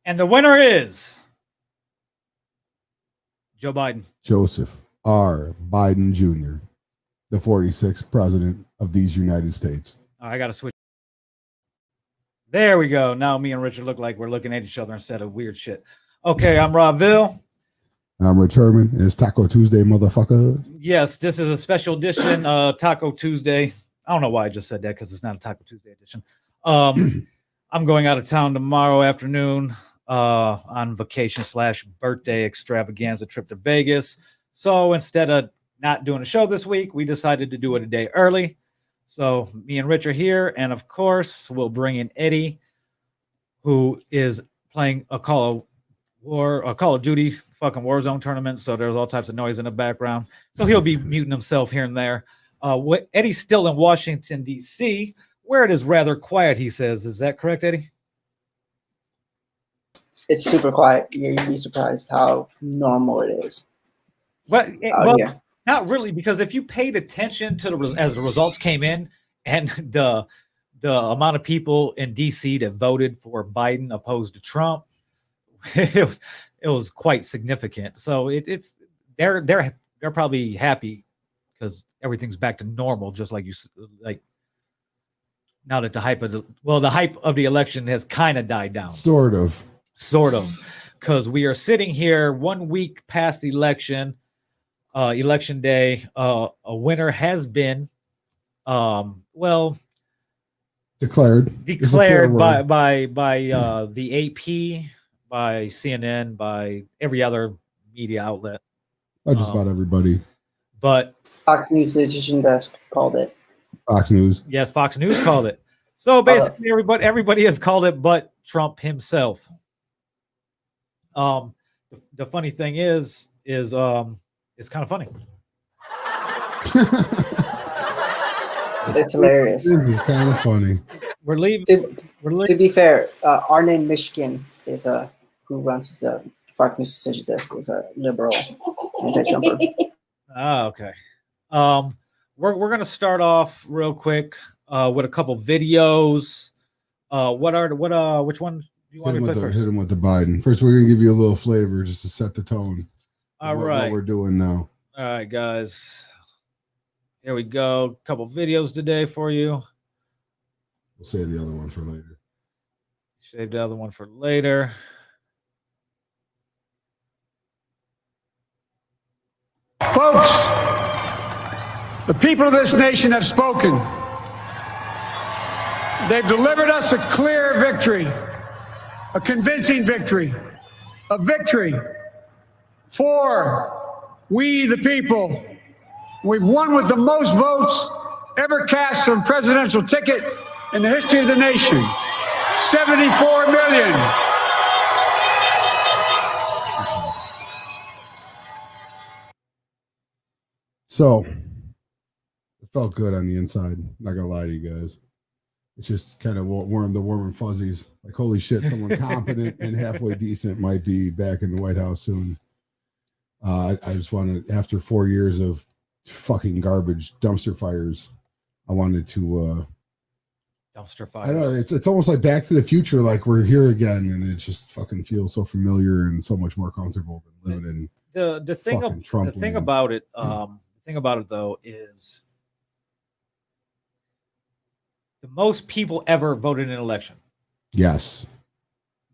And the winner is Joe Biden. Joseph R. Biden Jr., the 46th president of these United States. Oh, I got to switch. There we go. Now me and Richard look like we're looking at each other instead of weird shit. Okay, I'm Rob Ville. I'm Rich Herman, and it's Taco Tuesday, motherfucker. Yes, this is a special edition, Taco Tuesday. I don't know why I just said that because it's not a Taco Tuesday edition. I'm going out of town tomorrow afternoon on vacation / birthday extravaganza trip to Vegas. So instead of not doing a show this week, we decided to do it a day early. So me and Rich are here, and of course, we'll bring in Eddie, who is playing a Call of Duty fucking Warzone tournament. So there's all types of noise in the background. So he'll be muting himself here and there. Eddie's still in Washington D.C., where it is rather quiet. He says, "Is that correct, Eddie?" It's super quiet. You'd be surprised how normal it is. Well, not really, because if you paid attention to as the results came in, and the amount of people in DC that voted for Biden opposed to Trump, it was quite significant. So they're probably happy because everything's back to normal, just like now that the hype of the election has kind of died down. Sort of, because we are sitting here 1 week past the election day. A winner has been declared by the AP, by CNN, by every other media outlet. Just about everybody. But Fox News Edition Desk called it. Fox News. Yes, Fox News called it. So basically, everybody has called it, but Trump himself. The funny thing is it's kind of funny. It's hilarious. It's kind of funny. We're leaving. To be fair, Arne Michigan is who runs the Fox News Decision Desk, is a liberal anti-Trumper. Okay. We're gonna start off real quick with a couple videos. Which one do you want to play first? Hit him with the Biden. First, we're gonna give you a little flavor just to set the tone. All right. What we're doing now. All right, guys. Here we go. A couple videos today for you. We'll save the other one for later. Save the other one for later. Folks, the people of this nation have spoken. They've delivered us a clear victory, a convincing victory, a victory for we the people. We've won with the most votes ever cast for a presidential ticket in the history of the nation. 74 million. So it felt good on the inside. Not gonna lie to you guys. It's just kind of warm and fuzzies. Like, holy shit, someone competent and halfway decent might be back in the White House soon. I just wanted, after 4 years of fucking garbage dumpster fires, I wanted to dumpster fires. I don't know, it's almost like Back to the Future, like we're here again, and it just fucking feels so familiar and so much more comfortable than living in the thing about it though is the most people ever voted in an election. Yes.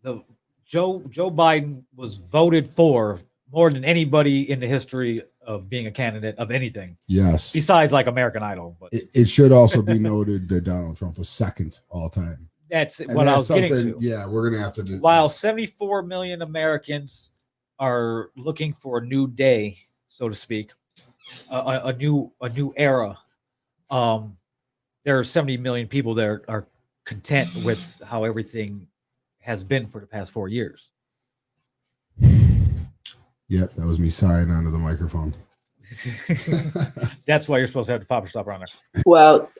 The Joe Biden was voted for more than anybody in the history of being a candidate of anything. Yes. Besides like American Idol. But it should also be noted that Donald Trump was second all time. That's what I was getting to. Yeah, we're gonna have to do. While 74 million Americans are looking for a new day, so to speak, a new era. There are 70 million people that are content with how everything has been for the past 4 years. Yep, that was me sighing onto the microphone. That's why you're supposed to have the popper stopper on there. Well,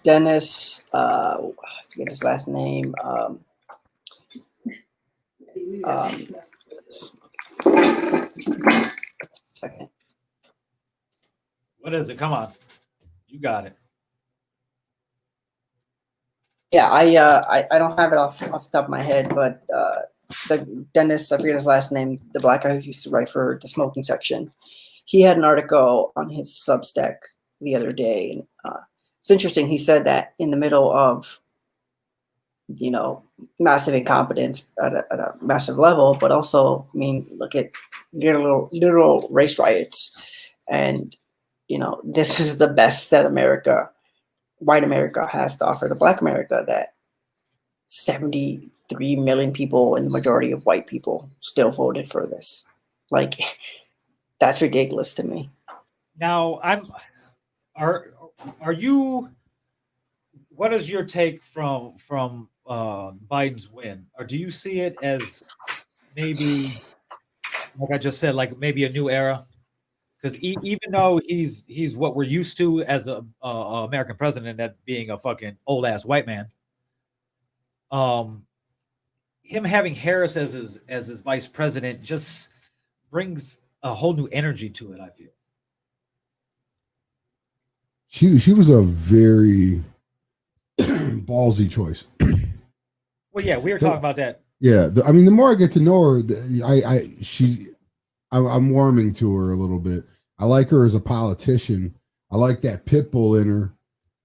Dennis, I forget his last name. Second. What is it? Come on, you got it. Yeah, I don't have it off the top of my head, but the Dennis, I forget his last name, the black guy who used to write for the smoking section. He had an article on his Substack the other day. And, it's interesting. He said that in the middle of, massive incompetence at a massive level, but also, I mean, look at literal race riots. And, this is the best that white America has to offer to black America, that 73 million people and the majority of white people still voted for this. Like, that's ridiculous to me. Now, are you? What is your take from Biden's win, or do you see it as maybe, like I just said, like maybe a new era? Because even though he's what we're used to as a American president, that being a fucking old ass white man, him having Harris as his vice president just brings a whole new energy to it, I feel. She was a very ballsy choice. Well, yeah, we were talking about that. Yeah, I mean, the more I get to know her, I'm warming to her a little bit. I like her as a politician. I like that pit bull in her.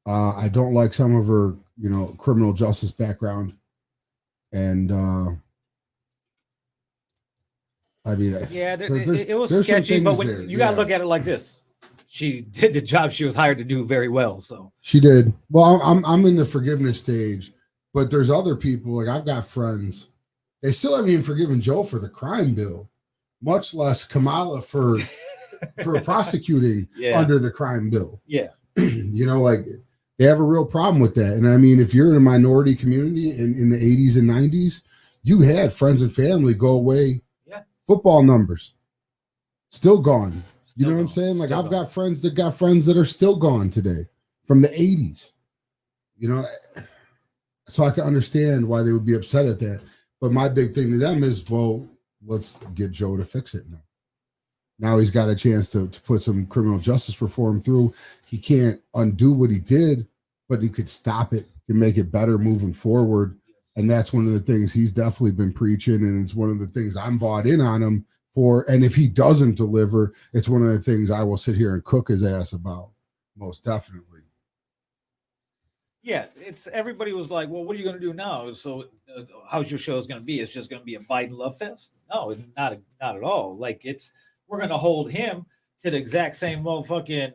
I don't like some of her, criminal justice background. And I mean, yeah, it was sketchy, but when you got to look at it like this. She did the job she was hired to do very well. So she did. Well, I'm in the forgiveness stage, but there's other people. Like, I've got friends. They still haven't even forgiven Joe for the crime bill, much less Kamala for prosecuting under the crime bill. Yeah. Like, they have a real problem with that. And I mean, if you're in a minority community in the 80s and 90s, you had friends and family go away. Yeah. Football numbers still gone. You know what I'm saying? Like, I've got friends that are still gone today from the 80s. So I can understand why they would be upset at that. But my big thing to them is, well, let's get Joe to fix it now. Now he's got a chance to put some criminal justice reform through. He can't undo what he did, but he could stop it, can make it better moving forward. And that's one of the things he's definitely been preaching. And it's one of the things I'm bought in on him for. And if he doesn't deliver, it's one of the things I will sit here and cook his ass about, most definitely. Yeah, everybody was like, well, what are you going to do now? So how's your show going to be? It's just going to be a Biden love fest? No, it's not at all. Like, we're going to hold him to the exact same motherfucking,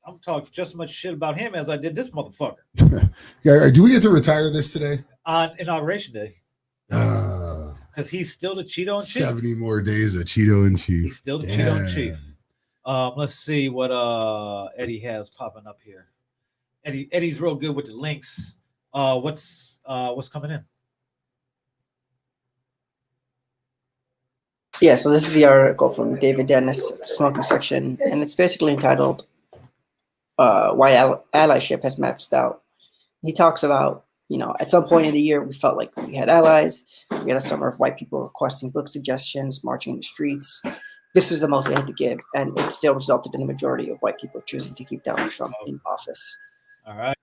I'm talking just as much shit about him as I did this motherfucker. Yeah, do we get to retire this today? On Inauguration Day. Because he's still the Cheeto in chief. 70 more days of Cheeto in chief. He's still the Cheeto in chief. Let's see what Eddie has popping up here. Eddie's real good with the links. What's coming in? Yeah, so this is the article from David Dennis, Smoking Section, and it's basically entitled "Why Allyship Has Maxed Out." He talks about, at some point in the year, we felt like we had allies. We had a summer of white people requesting book suggestions, marching in the streets. This is the most they had to give, and it still resulted in the majority of white people choosing to keep Donald Trump in office. All right.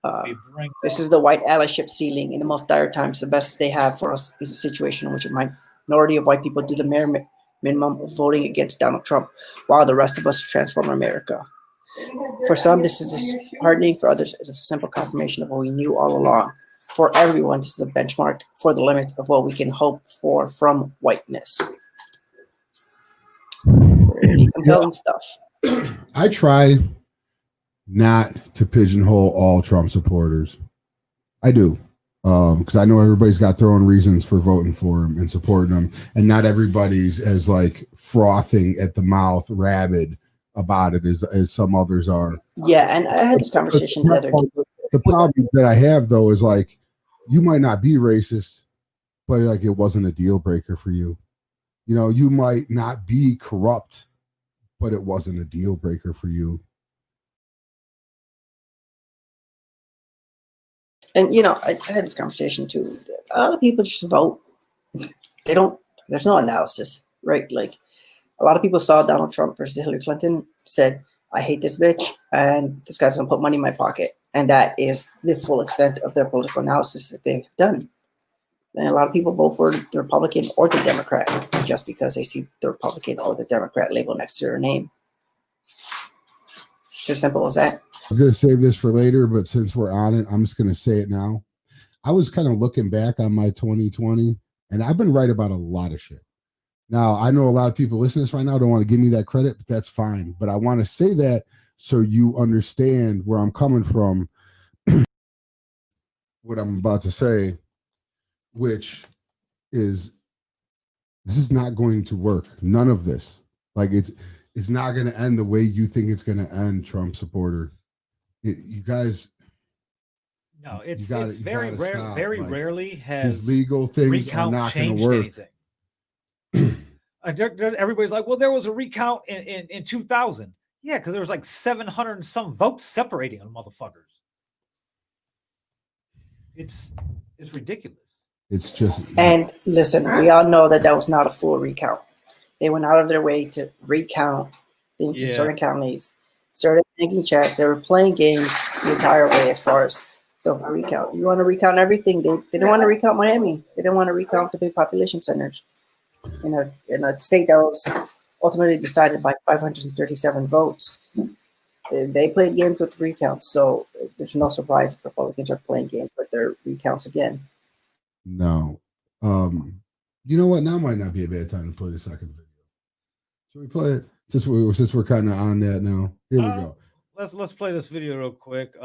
This is the white allyship ceiling. In the most dire times, the best they have for us is a situation in which a minority of white people do the minimum of voting against Donald Trump, while the rest of us transform America. For some, this is disheartening. For others, it's a simple confirmation of what we knew all along. For everyone, this is a benchmark for the limits of what we can hope for from whiteness. Pretty compelling stuff. I try not to pigeonhole all Trump supporters. I do. Because I know everybody's got their own reasons for voting for him and supporting him, and not everybody's as like frothing at the mouth, rabid about it as some others are. Yeah, and I had this conversation the other day. The problem that I have though is like, you might not be racist, but like it wasn't a deal breaker for you. You might not be corrupt, but it wasn't a deal breaker for you. And, I had this conversation too. A lot of people just vote. There's no analysis, right? Like, a lot of people saw Donald Trump versus Hillary Clinton, said, I hate this bitch, and this guy's going to put money in my pocket. And that is the full extent of their political analysis that they've done. And a lot of people vote for the Republican or the Democrat just because they see the Republican or the Democrat label next to their name. It's as simple as that. I'm going to save this for later, but since we're on it, I'm just going to say it now. I was kind of looking back on my 2020, and I've been right about a lot of shit. Now, I know a lot of people listening to this right now don't want to give me that credit, but that's fine. But I want to say that so you understand where I'm coming from, what I'm about to say, which is this is not going to work. None of this. Like it's not going to end the way you think it's going to end, Trump supporter. You guys. No, it's gotta very rare. stop. Very Like, rarely has these legal things recount are not going changed to work. anything. Everybody's like, well, there was a recount in 2000. Yeah, because there was like 700 and some votes separating on motherfuckers. It's ridiculous. It's just. And listen, we all know that was not a full recount. They went out of their way to recount things in certain counties, started making checks. They were playing games the entire way as far as the recount. You want to recount everything. They didn't want to recount Miami. They didn't want to recount the big population centers in a state that was ultimately decided by 537 votes. They played games with recounts, so there's no surprise that the Republicans are playing games with their recounts again. No. You know what? Now might not be a bad time to play the second video. Should we play it? Since we're kind of on that now. Here we go. Let's play this video real quick.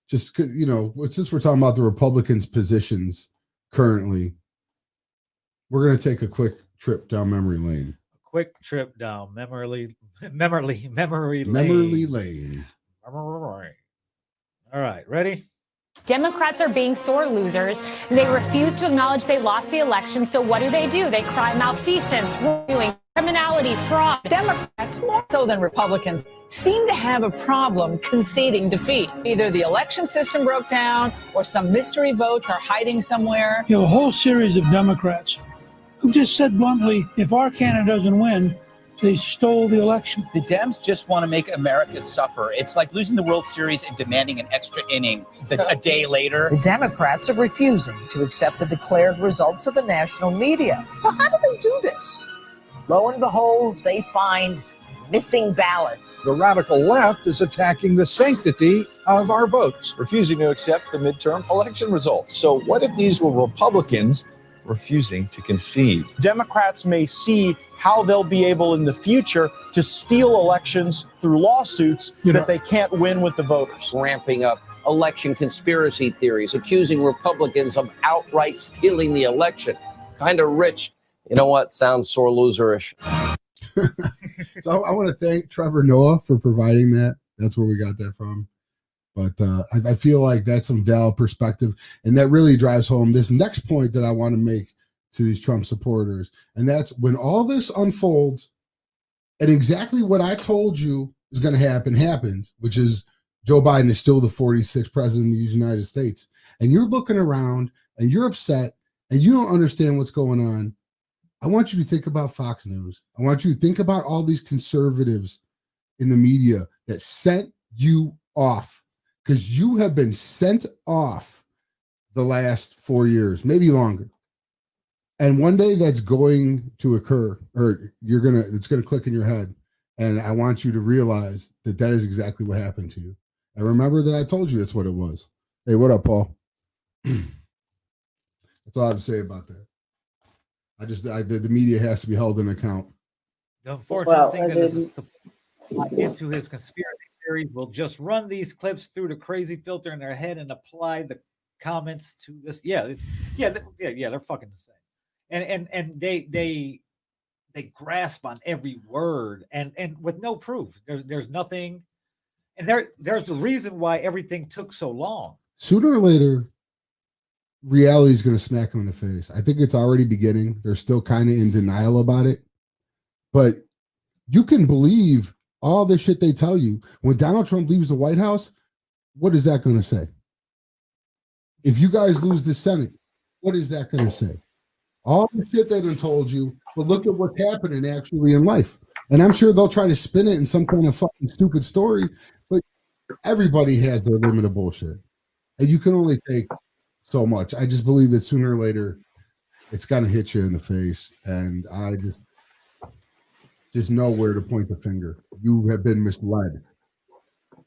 Just, you know, since we're talking about the Republicans' positions currently, we're going to take a quick trip down memory lane. Quick trip down memory lane. All right, ready? Democrats are being sore losers. They refuse to acknowledge they lost the election. So what do? They cry malfeasance, wrongdoing, criminality, fraud. Democrats, more so than Republicans, seem to have a problem conceding defeat. Either the election system broke down or some mystery votes are hiding somewhere. You have a whole series of Democrats who just said bluntly, if our candidate doesn't win, they stole the election. The Dems just want to make America suffer. It's like losing the World Series and demanding an extra inning a day later. The Democrats are refusing to accept the declared results of the national media. So how do they do this? Lo and behold, they find missing ballots. The radical left is attacking the sanctity of our votes, refusing to accept the midterm election results. So what if these were Republicans refusing to concede? Democrats may see how they'll be able in the future to steal elections through lawsuits that they can't win with the voters. Ramping up election conspiracy theories, accusing Republicans of outright stealing the election. Kind of rich. You know what? Sounds sore loserish. So I want to thank Trevor Noah for providing that. That's where we got that from. But I feel like that's some valid perspective. And that really drives home this next point that I want to make to these Trump supporters. And that's when all this unfolds and exactly what I told you is going to happen happens, which is Joe Biden is still the 46th president of the United States. And you're looking around and you're upset and you don't understand what's going on. I want you to think about Fox News. I want you to think about all these conservatives in the media that sent you off, because you have been sent off the last 4 years, maybe longer. And one day that's going to occur, or it's going to click in your head. And I want you to realize that that is exactly what happened to you. And remember that I told you that's what it was. Hey, what up, Paul? That's all I have to say about that. The media has to be held in account. The unfortunate thing is to into his conspiracy theories, will just run these clips through the crazy filter in their head and apply the comments to this. They're fucking insane. And they grasp on every word and with no proof. There's nothing, and there's the reason why everything took so long. Sooner or later, reality is going to smack them in the face. I think it's already beginning. They're still kind of in denial about it, but you can believe all the shit they tell you. When Donald Trump leaves the White House, what is that going to say? If you guys lose the Senate, what is that going to say? All the shit they've been told you, but look at what's happening actually in life. And I'm sure they'll try to spin it in some kind of fucking stupid story, but everybody has their limit of bullshit. And you can only take so much. I just believe that sooner or later, it's gonna hit you in the face, and I just know where to point the finger. You have been misled.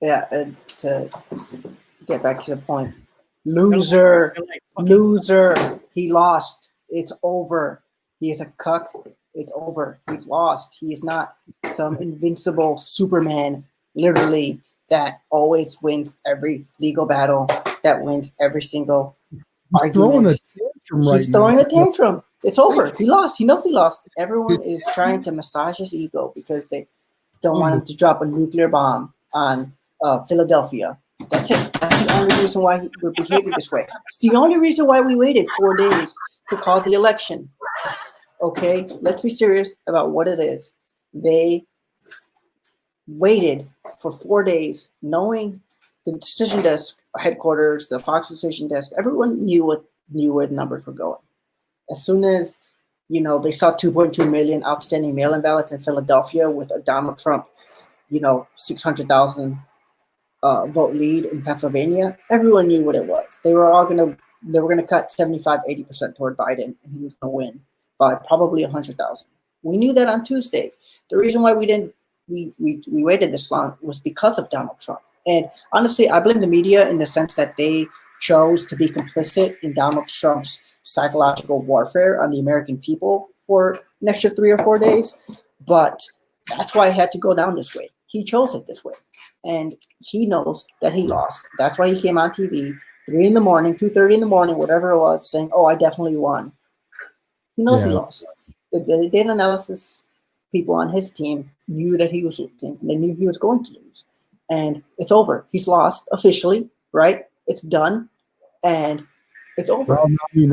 Yeah, and to get back to the point, loser. He lost. It's over. He is a cuck. It's over. He's lost. He is not some invincible Superman, literally, that always wins every legal battle, that wins every single argument. He's throwing a tantrum. It's over. He lost. He knows he lost. Everyone is trying to massage his ego because they don't want him to drop a nuclear bomb on Philadelphia. That's it. That's the only reason why we're behaving this way. It's the only reason why we waited 4 days to call the election. Okay, let's be serious about what it is. They waited for 4 days, knowing the decision desk headquarters, the Fox decision desk, everyone knew where the numbers were going. As soon as they saw 2.2 million outstanding mail-in ballots in Philadelphia with a Donald Trump, 600,000 vote lead in Pennsylvania, everyone knew what it was. They were gonna cut 75-80% toward Biden, and he was gonna win by probably 100,000. We knew that on Tuesday. The reason why we waited this long was because of Donald Trump. And honestly, I blame the media in the sense that they chose to be complicit in Donald Trump's psychological warfare on the American people for an extra 3 or 4 days. But that's why it had to go down this way. He chose it this way. And he knows that he lost. That's why he came on TV 3 in the morning, 2:30 in the morning, whatever it was, saying, "Oh, I definitely won." He knows he lost. The data analysis people on his team knew that he was losing. They knew he was going to lose. And it's over. He's lost officially, right? It's done. And it's over. Well, he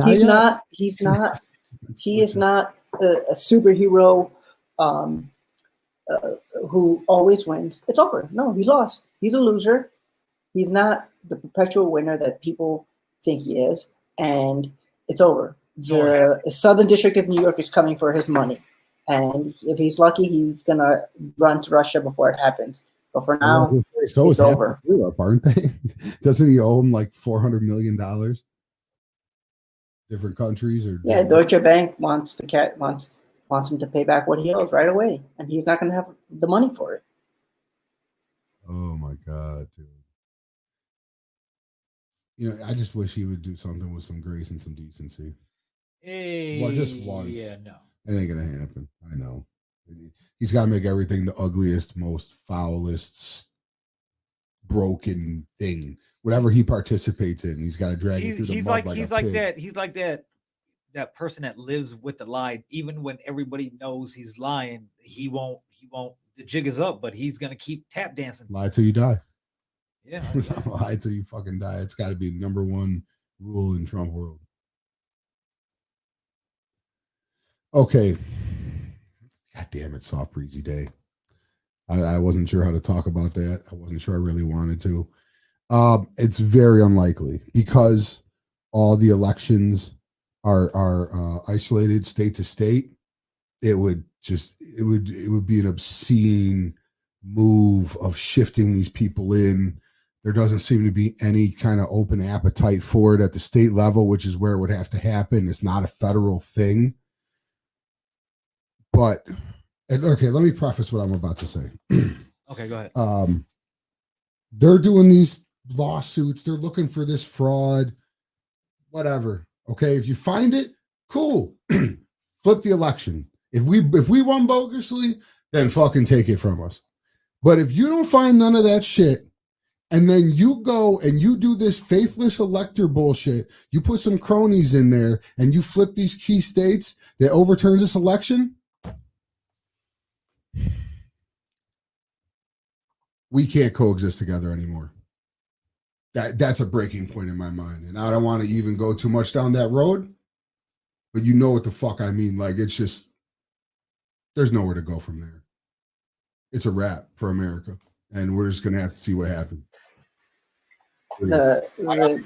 is not a superhero who always wins. It's over. No, he lost. He's a loser. He's not the perpetual winner that people think he is. And it's over. The Southern District of New York is coming for his money. And if he's lucky, he's going to run to Russia before it happens. But for now, it's over. Europe, aren't they? Doesn't he owe him like $400 million? Different countries, or Deutsche Bank wants him to pay back what he owes right away, and he's not going to have the money for it. Oh my God, dude! I just wish he would do something with some grace and some decency. Well, just once. Yeah, no, it ain't gonna happen. I know. He's got to make everything the ugliest, most foulest, broken thing. Whatever he participates in, he's got to drag it through the mud he's like that. He's like that person that lives with the lie. Even when everybody knows he's lying, he won't. The jig is up, but he's gonna keep tap dancing. Lie till you die. Yeah, lie till you fucking die. It's got to be the number one rule in Trump world. Okay. God damn it, soft breezy day. I wasn't sure how to talk about that. I wasn't sure I really wanted to. It's very unlikely because all the elections are isolated state to state. It would be an obscene move of shifting these people in. There doesn't seem to be any kind of open appetite for it at the state level, which is where it would have to happen. It's not a federal thing. But okay, let me preface what I'm about to say. Okay, go ahead. They're doing these lawsuits. They're looking for this fraud, whatever. Okay, if you find it, cool. Flip the election. If we won bogusly, then fucking take it from us. But if you don't find none of that shit, and then you go and you do this faithless elector bullshit, you put some cronies in there, and you flip these key states that overturns this election, we can't coexist together anymore. That's a breaking point in my mind. And I don't want to even go too much down that road, but you know what the fuck I mean. Like, it's just, there's nowhere to go from there. It's a wrap for America. And we're just going to have to see what happens. The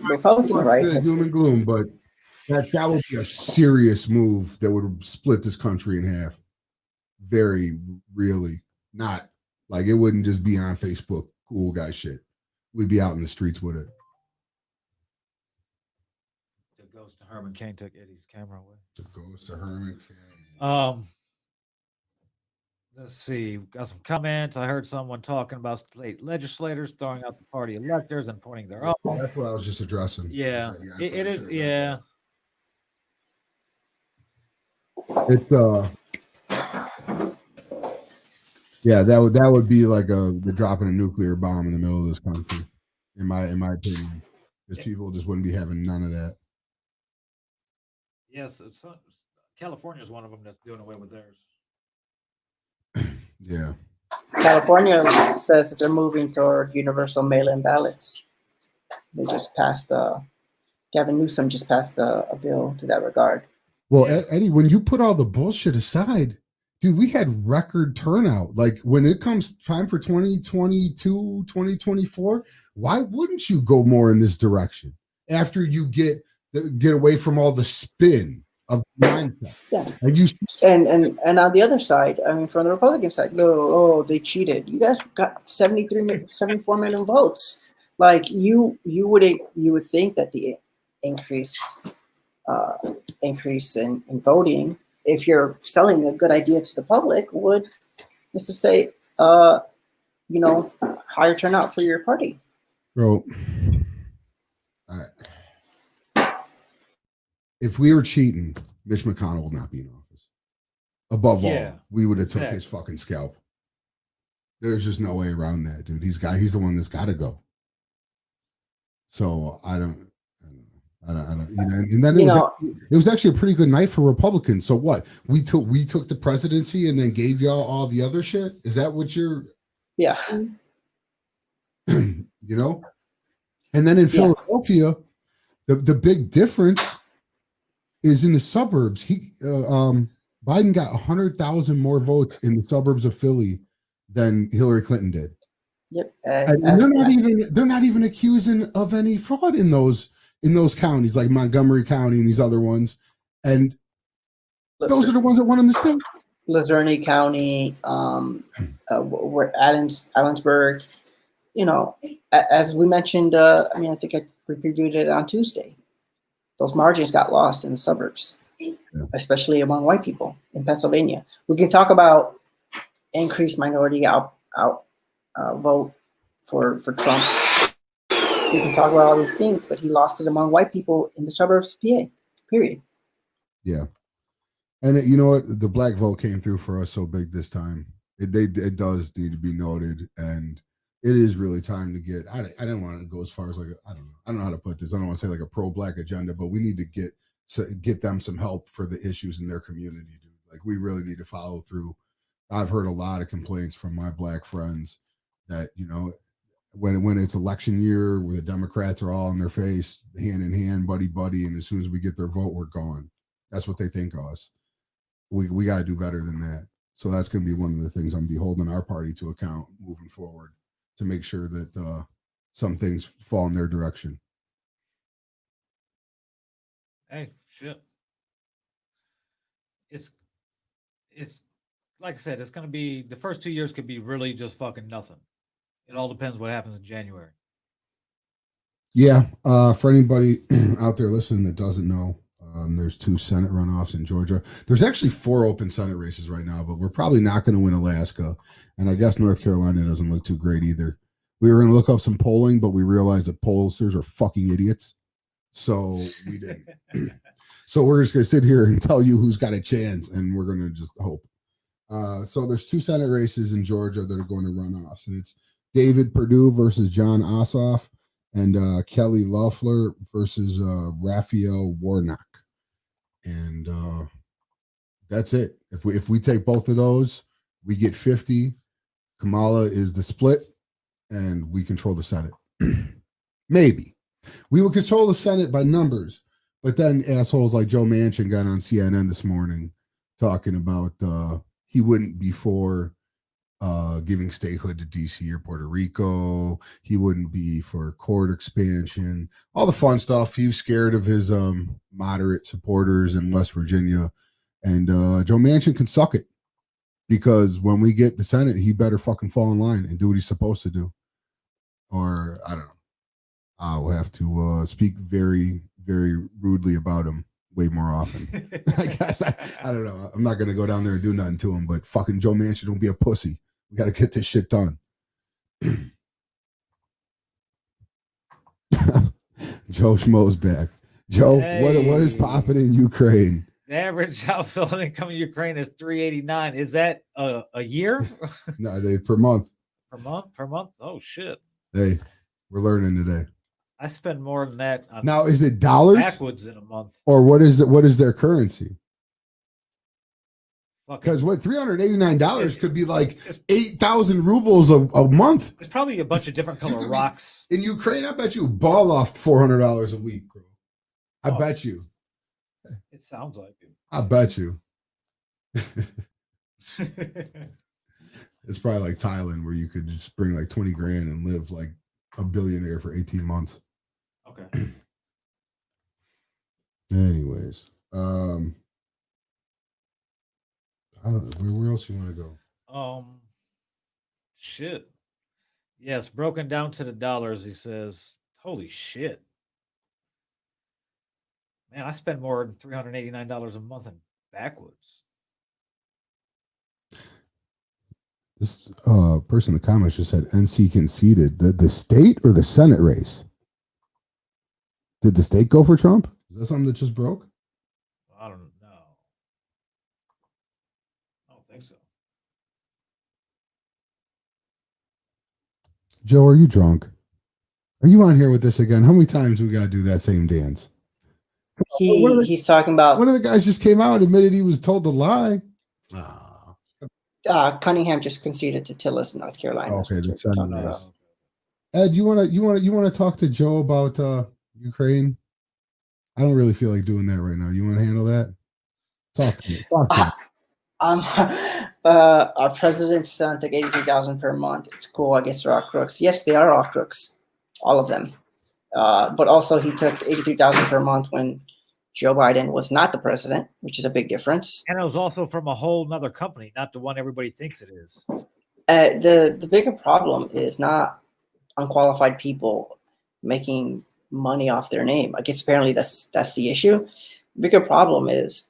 Republican right. Doom and gloom, but that would be a serious move that would split this country in half. Very, really. Not like it wouldn't just be on Facebook, cool guy shit. We'd be out in the streets with it. Ghost to Herman Cain took Eddie's camera away. The ghost to Herman Cain. Let's see. We've got some comments. I heard someone talking about state legislators throwing out the party electors and pointing their own. That's what I was just addressing. Yeah, it is. Yeah, it's yeah, that would be like the dropping a nuclear bomb in the middle of this country, in my opinion, because people just wouldn't be having none of that. yes. California is one of them that's doing away with theirs. Yeah. California says that they're moving toward universal mail-in ballots. They just passed Gavin Newsom just passed a bill to that regard. Well, Eddie, when you put all the bullshit aside, dude, we had record turnout. Like when it comes time for 2022, 2024, why wouldn't you go more in this direction after you get away from all the spin of mindset? Yeah. And on the other side, I mean, from the Republican side, they cheated. You guys got 74 million votes. Like you would think that the increase in voting, if you're selling a good idea to the public, would, let's just say, higher turnout for your party. Bro, if we were cheating, Mitch McConnell will not be in office. Above all, we would have took his fucking scalp. There's just no way around that, dude. He's the one that's got to go. So I don't. And then it was actually a pretty good night for Republicans. So what? We took the presidency and then gave y'all all the other shit. Is that what you're? Yeah. And then in Philadelphia, the big difference is in the suburbs. Biden got 100,000 more votes in the suburbs of Philly than Hillary Clinton did. Yep. And they're not even accusing of any fraud in those counties like Montgomery County and these other ones. And those are the ones that won in the state. Luzerne County, where Allensburg, as we mentioned, I think we previewed it on Tuesday. Those margins got lost in the suburbs, especially among white people in Pennsylvania. We can talk about increased minority vote for Trump. We can talk about all these things, but he lost it among white people in the suburbs of PA, period. Yeah. And you know what? The black vote came through for us so big this time. It does need to be noted. And it is really time to get, I don't want to go as far as like, I don't know how to put this. I don't want to say like a pro-black agenda, but we need to get them some help for the issues in their community, dude. Like we really need to follow through. I've heard a lot of complaints from my black friends that, when it's election year where the Democrats are all in their face, hand in hand, buddy, and as soon as we get their vote, we're gone. That's what they think of us. We got to do better than that. So that's going to be one of the things I'm be holding our party to account moving forward to make sure that some things fall in their direction. Hey, shit. It's like I said, it's going to be, the first 2 years could be really just fucking nothing. It all depends what happens in January. Yeah. For anybody out there listening that doesn't know, there's 2 Senate runoffs in Georgia. There's actually 4 open Senate races right now, but we're probably not going to win Alaska. And I guess North Carolina doesn't look too great either. We were going to look up some polling, but we realized that pollsters are fucking idiots. So we didn't. So we're just going to sit here and tell you who's got a chance, and we're going to just hope. So there's 2 Senate races in Georgia that are going to runoffs, and it's David Perdue versus John Ossoff, and Kelly Loeffler versus Raphael Warnock. And that's it. If we take both of those, we get 50. Kamala is the split, and we control the Senate. Maybe. We will control the Senate by numbers, but then assholes like Joe Manchin got on CNN this morning talking about he wouldn't be for giving statehood to D.C. or Puerto Rico. He wouldn't be for court expansion, all the fun stuff. He was scared of his moderate supporters in West Virginia. And Joe Manchin can suck it, because when we get the Senate, he better fucking fall in line and do what he's supposed to do. Or I don't know. I'll have to speak very, very rudely about him way more often. I guess I don't know. I'm not gonna go down there and do nothing to him, but fucking Joe Manchin, don't be a pussy. We got to get this shit done. Joe Schmo's back. Joe, what is popping in Ukraine? The average household income in Ukraine is $389. Is that a year? No, per month. Per month? Oh shit! Hey, we're learning today. I spend more than that. On now, is it dollars? Backwoods in a month. Or what is it? What is their currency? Because what $389 could be like 8,000 rubles a month. There's probably a bunch of different color rocks in Ukraine. I bet you ball off $400 a week, bro. I bet you. It sounds like it. I bet you. It's probably like Thailand, where you could just bring like 20 grand and live like a billionaire for 18 months. Okay. Anyways, I don't know. Where else you want to go? Shit. Yes, broken down to the dollars, he says. Holy shit. Man, I spend more than $389 a month in backwoods. This person in the comments just said NC conceded. The state or the Senate race? Did the state go for Trump? Is that something that just broke? I don't know. I don't think so. Joe, are you drunk? Are you on here with this again? How many times we got to do that same dance? He's talking about. One of the guys just came out and admitted he was told to lie. Cunningham just conceded to Tillis, North Carolina. Okay, the Senate race. Ed, you want to talk to Joe about Ukraine? I don't really feel like doing that right now. You want to handle that? Talk to me. Our president's son took $83,000 per month. It's cool. I guess they're all crooks. Yes, they are all crooks, all of them. But also, he took $83,000 per month when Joe Biden was not the president, which is a big difference. And it was also from a whole nother company, not the one everybody thinks it is. The bigger problem is not unqualified people making money off their name. I guess apparently that's the issue. The bigger problem is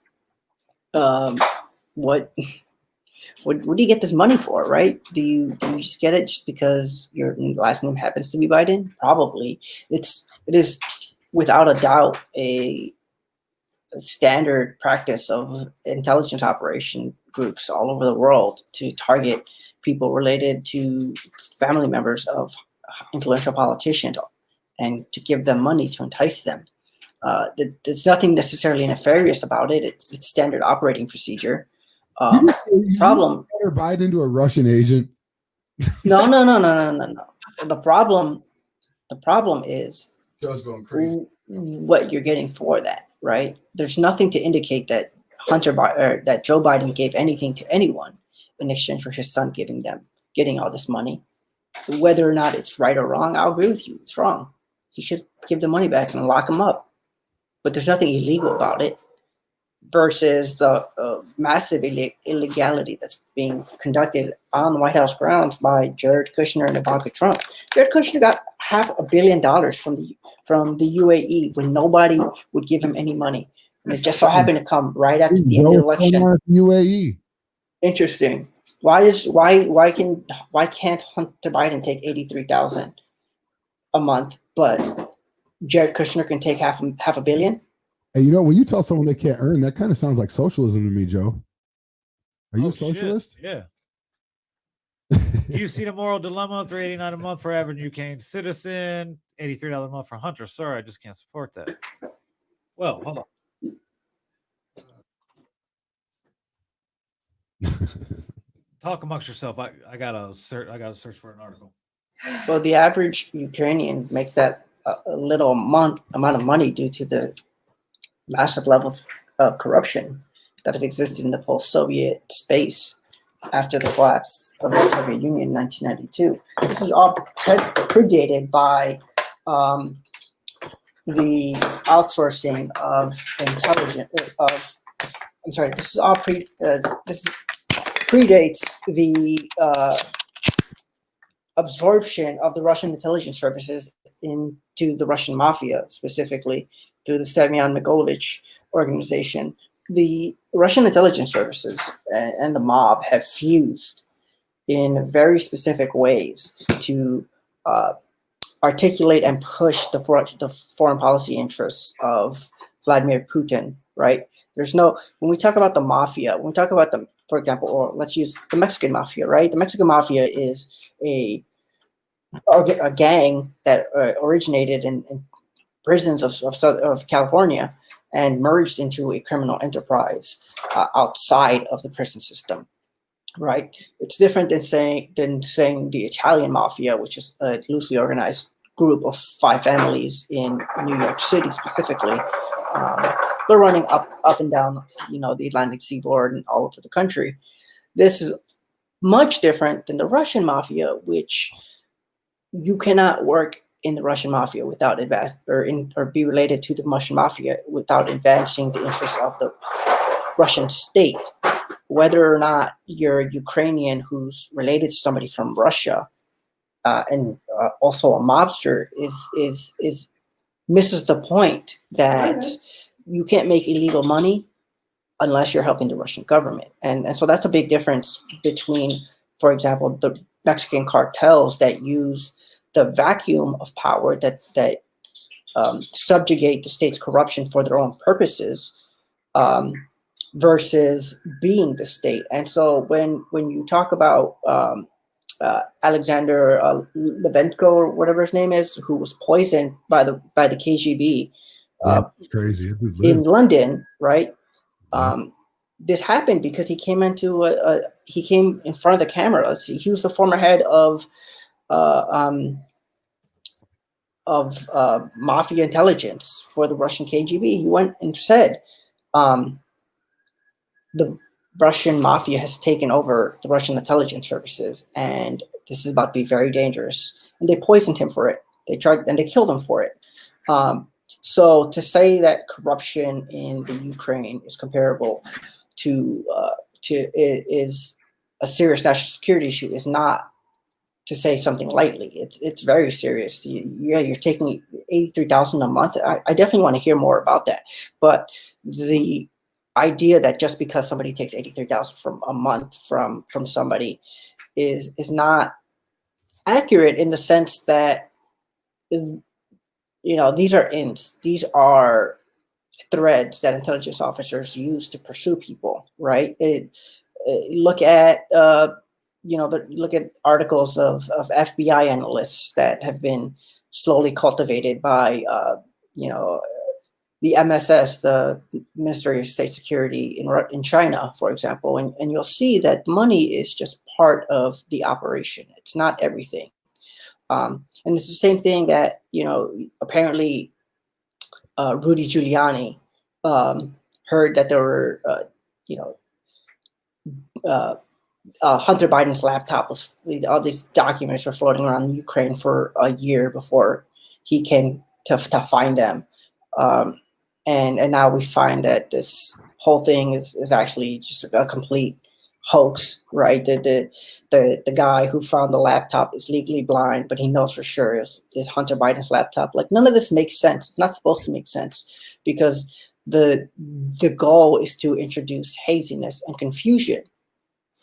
what do you get this money for, right? Do you just get it just because your last name happens to be Biden? Probably. It is without a doubt a standard practice of intelligence operation groups all over the world to target people related to family members of influential politicians and to give them money to entice them. There's nothing necessarily nefarious about it. It's standard operating procedure. Problem. Biden into a Russian agent. No. The problem is Joe's going crazy. What you're getting for that, right? There's nothing to indicate that that Joe Biden gave anything to anyone in exchange for his son getting all this money. Whether or not it's right or wrong, I'll agree with you. It's wrong. He should give the money back and lock him up. But there's nothing illegal about it versus the massive illegality that's being conducted on the White House grounds by Jared Kushner and Ivanka Trump. Jared Kushner got $500 million from the UAE when nobody would give him any money. And it just so happened to come right after the end of the election. UAE. Interesting. Why can't Hunter Biden take $83,000 a month, but Jared Kushner can take half a billion? Hey, when you tell someone they can't earn, that kind of sounds like socialism to me, Joe. Are you a socialist? Shit. Yeah. Do you see the moral dilemma? $389 a month for average UK citizen, $83 a month for Hunter. Sorry, I just can't support that. Well, hold on. Talk amongst yourself. I gotta search for an article. Well, the average Ukrainian makes that a little amount of money due to the massive levels of corruption that have existed in the post-Soviet space after the collapse of the Soviet Union in 1992. This is all predated by the outsourcing of intelligence. This predates the absorption of the Russian intelligence services into the Russian mafia, specifically through the Semyon Mikhailovich organization, the Russian intelligence services and the mob have fused in very specific ways to articulate and push the foreign policy interests of Vladimir Putin, right? When we talk about the mafia, when we talk about for example, or let's use the Mexican mafia, right? The Mexican mafia is a gang that originated in prisons of California and merged into a criminal enterprise outside of the prison system, right? It's different than saying the Italian mafia, which is a loosely organized group of 5 families in New York City specifically. They're running up and down, the Atlantic seaboard and all over the country. This is much different than the Russian mafia, which you cannot work in the Russian mafia without or be related to the Russian mafia without advancing the interests of the Russian state. Whether or not you're Ukrainian who's related to somebody from Russia and also a mobster is misses the point that you can't make illegal money unless you're helping the Russian government. And so that's a big difference between, for example, the Mexican cartels that use the vacuum of power that subjugate the state's corruption for their own purposes versus being the state. And so when you talk about Alexander Levenko or whatever his name is, who was poisoned by the KGB it's crazy. in London, right? This happened because he came he came in front of the cameras. He was the former head of mafia intelligence for the Russian KGB. He went and said, the Russian mafia has taken over the Russian intelligence services, and this is about to be very dangerous. And they poisoned him for it. They killed him for it. So to say that corruption in the Ukraine is comparable to is a serious national security issue is not to say something lightly. It's very serious. You're taking 83,000 a month. I definitely want to hear more about that. But the idea that just because somebody takes 83,000 from a month from somebody is not accurate in the sense that these are threads that intelligence officers use to pursue people, right? Look at look at articles of FBI analysts that have been slowly cultivated by the MSS, the Ministry of State Security in China, for example, and you'll see that money is just part of the operation. It's not everything. And it's the same thing that, apparently Rudy Giuliani heard that there were, Hunter Biden's laptop all these documents were floating around Ukraine for a year before he came to find them. And now we find that this whole thing is actually just a complete hoax, right? The guy who found the laptop is legally blind, but he knows for sure is Hunter Biden's laptop. Like, none of this makes sense. It's not supposed to make sense because the goal is to introduce haziness and confusion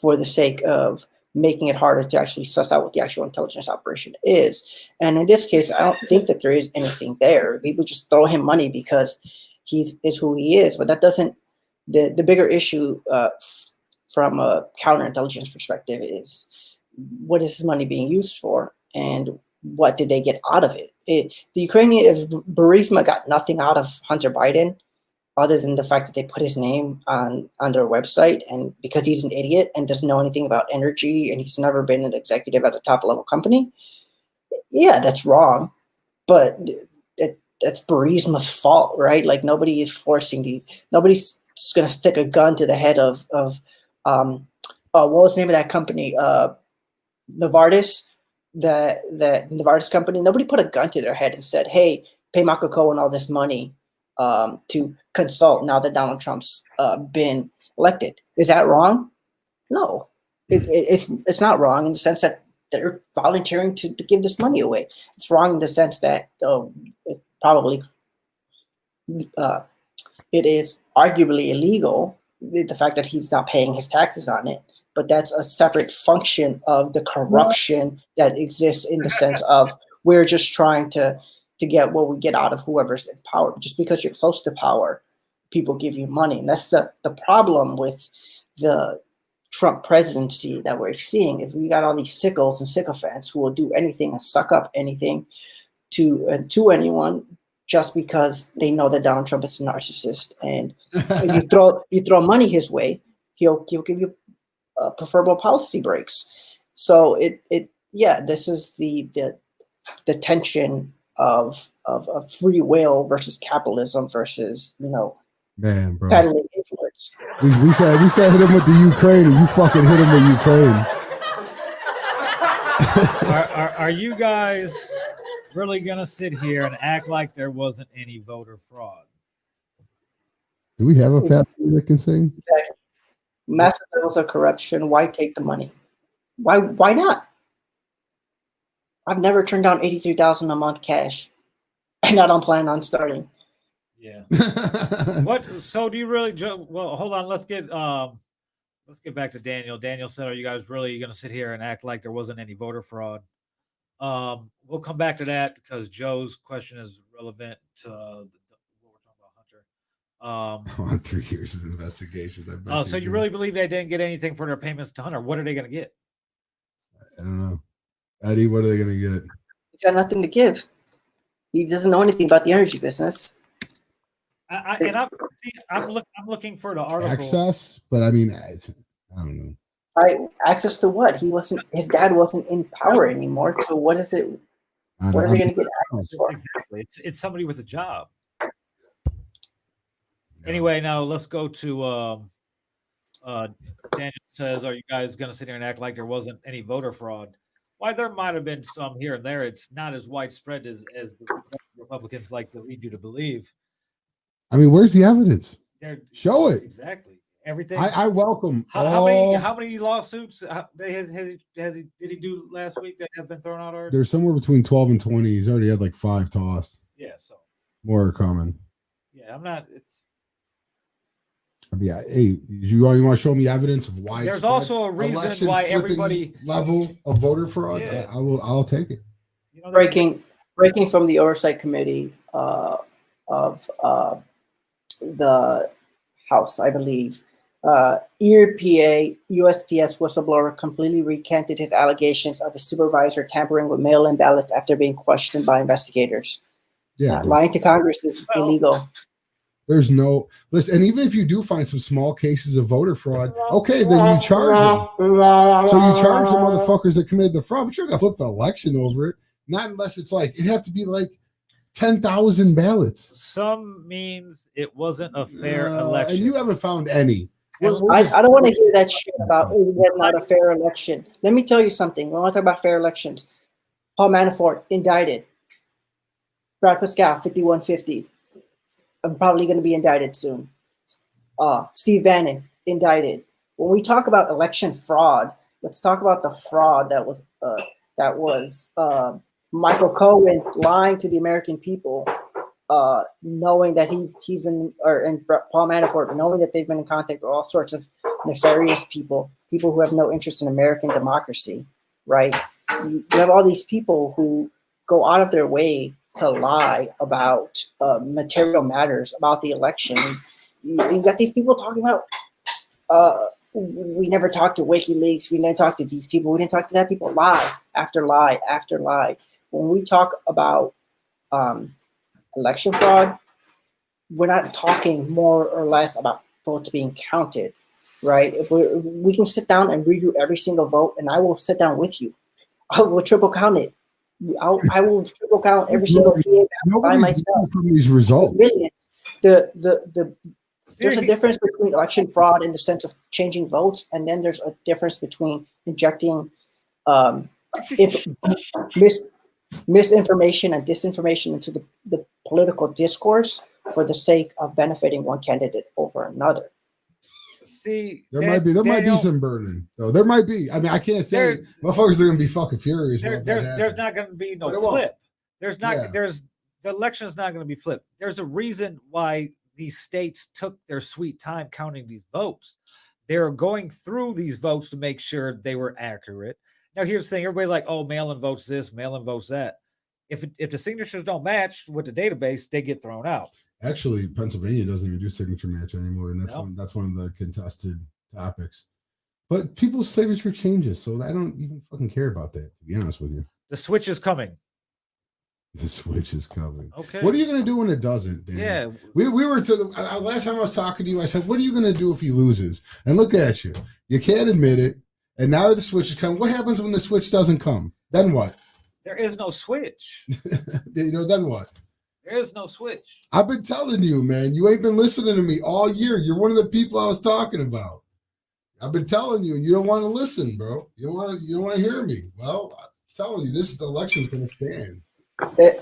for the sake of making it harder to actually suss out what the actual intelligence operation is. And in this case, I don't think that there is anything there. People just throw him money because he is who he is. But that doesn't, the bigger issue from a counterintelligence perspective is, what is this money being used for? And what did they get out of it? The Ukrainian, if Burisma got nothing out of Hunter Biden, other than the fact that they put his name on their website, and because he's an idiot and doesn't know anything about energy and he's never been an executive at a top level company, yeah, that's wrong. But that's Burisma's fault, right? Like, nobody is nobody's just going to stick a gun to the head of what was the name of that company? Novartis, the Novartis company. Nobody put a gun to their head and said, hey, pay Michael Cohen all this money to consult now that Donald Trump's been elected. Is that wrong? No, it's not wrong in the sense that they're volunteering to give this money away. It's wrong in the sense that it probably it is arguably illegal, the fact that he's not paying his taxes on it, but that's a separate function of the corruption that exists in the sense of we're just trying to get what we get out of whoever's in power. Just because you're close to power, people give you money. And that's the problem with the Trump presidency that we're seeing is we got all these sickles and sycophants who will do anything and suck up anything to anyone just because they know that Donald Trump is a narcissist. And if you throw money his way, he'll give you preferable policy breaks. So this is the tension of free will versus capitalism versus Man, bro. peddling influence. We said hit him with the Ukraine, and you fucking hit him with Ukraine. Are you guys really gonna sit here and act like there wasn't any voter fraud? Do we have a family that can sing? Exactly. Massive levels of corruption. Why take the money? Why not? I've never turned down $83,000 a month cash, and I don't plan on starting. Yeah. What? So do you really? Well, hold on. Let's get back to Daniel. Daniel said, "Are you guys really going to sit here and act like there wasn't any voter fraud?" We'll come back to that because Joe's question is relevant to what we're talking about, Hunter. I want 3 years of investigations. So you really believe they didn't get anything for their payments to Hunter? What are they going to get? I don't know. Eddie, what are they going to get? He's got nothing to give. He doesn't know anything about the energy business. I'm looking for the article. Access, but I mean, I don't know. Access to what? His dad wasn't in power anymore. So what is it? What are they going to get access for? Exactly. It's somebody with a job. Anyway, now let's go to Daniel says, "Are you guys going to sit here and act like there wasn't any voter fraud?" Why, there might have been some here and there. It's not as widespread as the Republicans like to lead you to believe. I mean, where's the evidence? Show it. Exactly. Everything. I welcome. How many lawsuits did he do last week that have been thrown out already? There's somewhere between 12 and 20. He's already had like 5 tossed. Yeah. So more are coming. Yeah, I'm not. I mean, hey, you want to show me evidence of why? There's also a reason why everybody level of voter fraud. Yeah. I'll take it. Breaking from the oversight committee of the House, I believe. EPA USPS whistleblower completely recanted his allegations of his supervisor tampering with mail-in ballots after being questioned by investigators. Yeah, lying to Congress is illegal. There's no listen, and even if you do find some small cases of voter fraud, okay, then you charge them. So you charge the motherfuckers that committed the fraud, but you're gonna flip the election over it. Not unless it's like it'd have to be like 10,000 ballots. Some means it wasn't a fair election, and you haven't found any. I don't want to hear that shit about it was not a fair election. Let me tell you something. When I want to talk about fair elections, Paul Manafort indicted. Brad Pascal 5150. I'm probably going to be indicted soon. Steve Bannon indicted. When we talk about election fraud, let's talk about the fraud that was Michael Cohen lying to the American people, knowing that he's been, and Paul Manafort knowing that they've been in contact with all sorts of nefarious people who have no interest in American democracy, right? You have all these people who go out of their way to lie about material matters about the election. You got these people talking about we never talked to WikiLeaks, we never talked to these people, we didn't talk to that people. Lie after lie after lie. When we talk about election fraud, we're not talking more or less about votes being counted, right? If we can sit down and review every single vote, and I will sit down with you. I will triple count it. I will triple count every single PA by myself. From these results. There's a difference between election fraud in the sense of changing votes, and then there's a difference between injecting misinformation and disinformation into the political discourse for the sake of benefiting one candidate over another. See, there might be some burning though. There might be. I mean, I can't say motherfuckers are gonna be fucking furious. There's not gonna be no flip. There's the election is not going to be flipped. There's a reason why these states took their sweet time counting these votes. They're going through these votes to make sure they were accurate. Now, here's the thing: everybody like, oh, mail-in votes this, mail-in votes that. If the signatures don't match with the database, they get thrown out. Actually, Pennsylvania doesn't even do signature match anymore, and that's one of the contested topics. But people's signature changes, so I don't even fucking care about that, to be honest with you. The switch is coming. The switch is coming. Okay. What are you going to do when it doesn't, Dan? Yeah. We were to the last time I was talking to you, I said, what are you going to do if he loses? And look at you. You can't admit it. And now the switch is coming. What happens when the switch doesn't come? Then what? There is no switch. Then what? There is no switch. I've been telling you, man. You ain't been listening to me all year. You're one of the people I was talking about. I've been telling you, and you don't want to listen, bro. You don't want to hear me. Well, I'm telling you, the election's going to stand.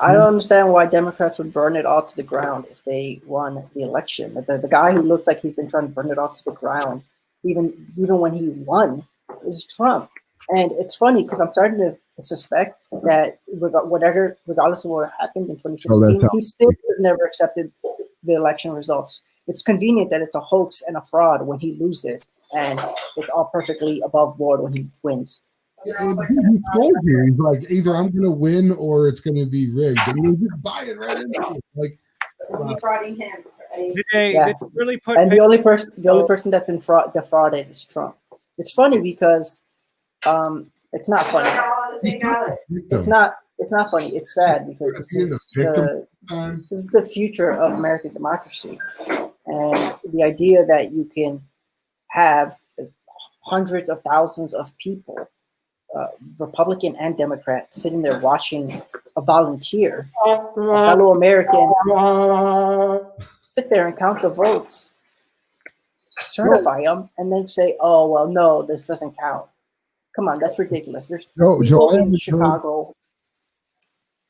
I don't understand why Democrats would burn it all to the ground if they won the election. The guy who looks like he's been trying to burn it all to the ground, even when he won, is Trump. And it's funny because I'm starting to suspect that regardless of what happened in 2016, he still has never accepted the election results. It's convenient that it's a hoax and a fraud when he loses, and it's all perfectly above board when he wins. Yeah, he told you, he's like, either I'm going to win or it's going to be rigged. And you're just buying right into it. Like, defrauding him. They really put. And the only person that's been defrauded is Trump. It's funny because it's not funny. It's not funny. It's sad because this is the future of American democracy, and the idea that you can have hundreds of thousands of people, Republican and Democrat, sitting there watching a volunteer, a fellow American, sit there and count the votes, certify them, and then say, "Oh well, no, this doesn't count." Come on, that's ridiculous. There's people in Chicago.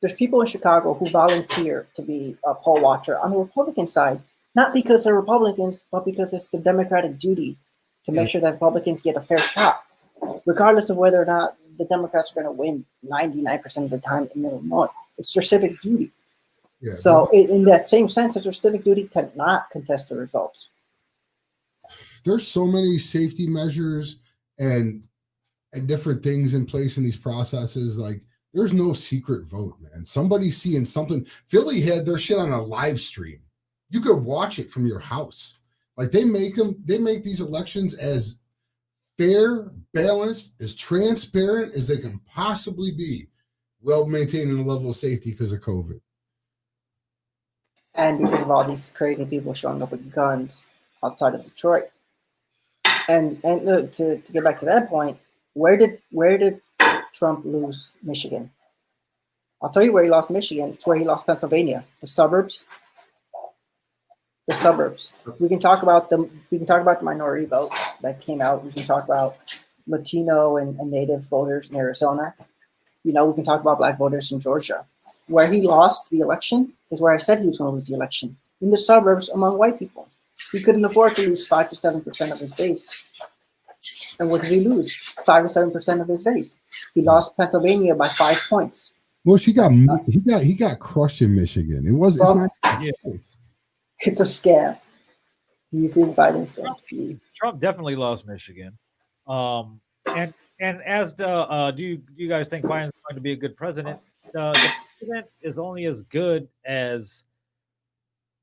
There's people in Chicago who volunteer to be a poll watcher on the Republican side, not because they're Republicans, but because it's the Democratic duty to make sure that Republicans get a fair shot, regardless of whether or not the Democrats are going to win 99% of the time in Illinois. It's their civic duty. Yeah, so in that same sense, it's their civic duty to not contest the results. There's so many safety measures and different things in place in these processes. Like, there's no secret vote, man. Somebody's seeing something. Philly had their shit on a live stream. You could watch it from your house. Like, they make these elections as fair, balanced, as transparent as they can possibly be, while maintaining a level of safety because of COVID. And because of all these crazy people showing up with guns outside of Detroit. And to get back to that point, where did Trump lose Michigan? I'll tell you where he lost Michigan. It's where he lost Pennsylvania. The suburbs. The suburbs. We can talk about the minority vote that came out. We can talk about Latino and Native voters in Arizona. We can talk about Black voters in Georgia. Where he lost the election is where I said he was going to lose the election. In the suburbs among white people. He couldn't afford to lose 5 to 7% of his base. And what did he lose? 5 to 7% of his base. He lost Pennsylvania by 5 points. Well, he got crushed in Michigan. It's a scam. You think Biden? Trump definitely lost Michigan. And as do you guys think Biden's going to be a good president? The president is only as good as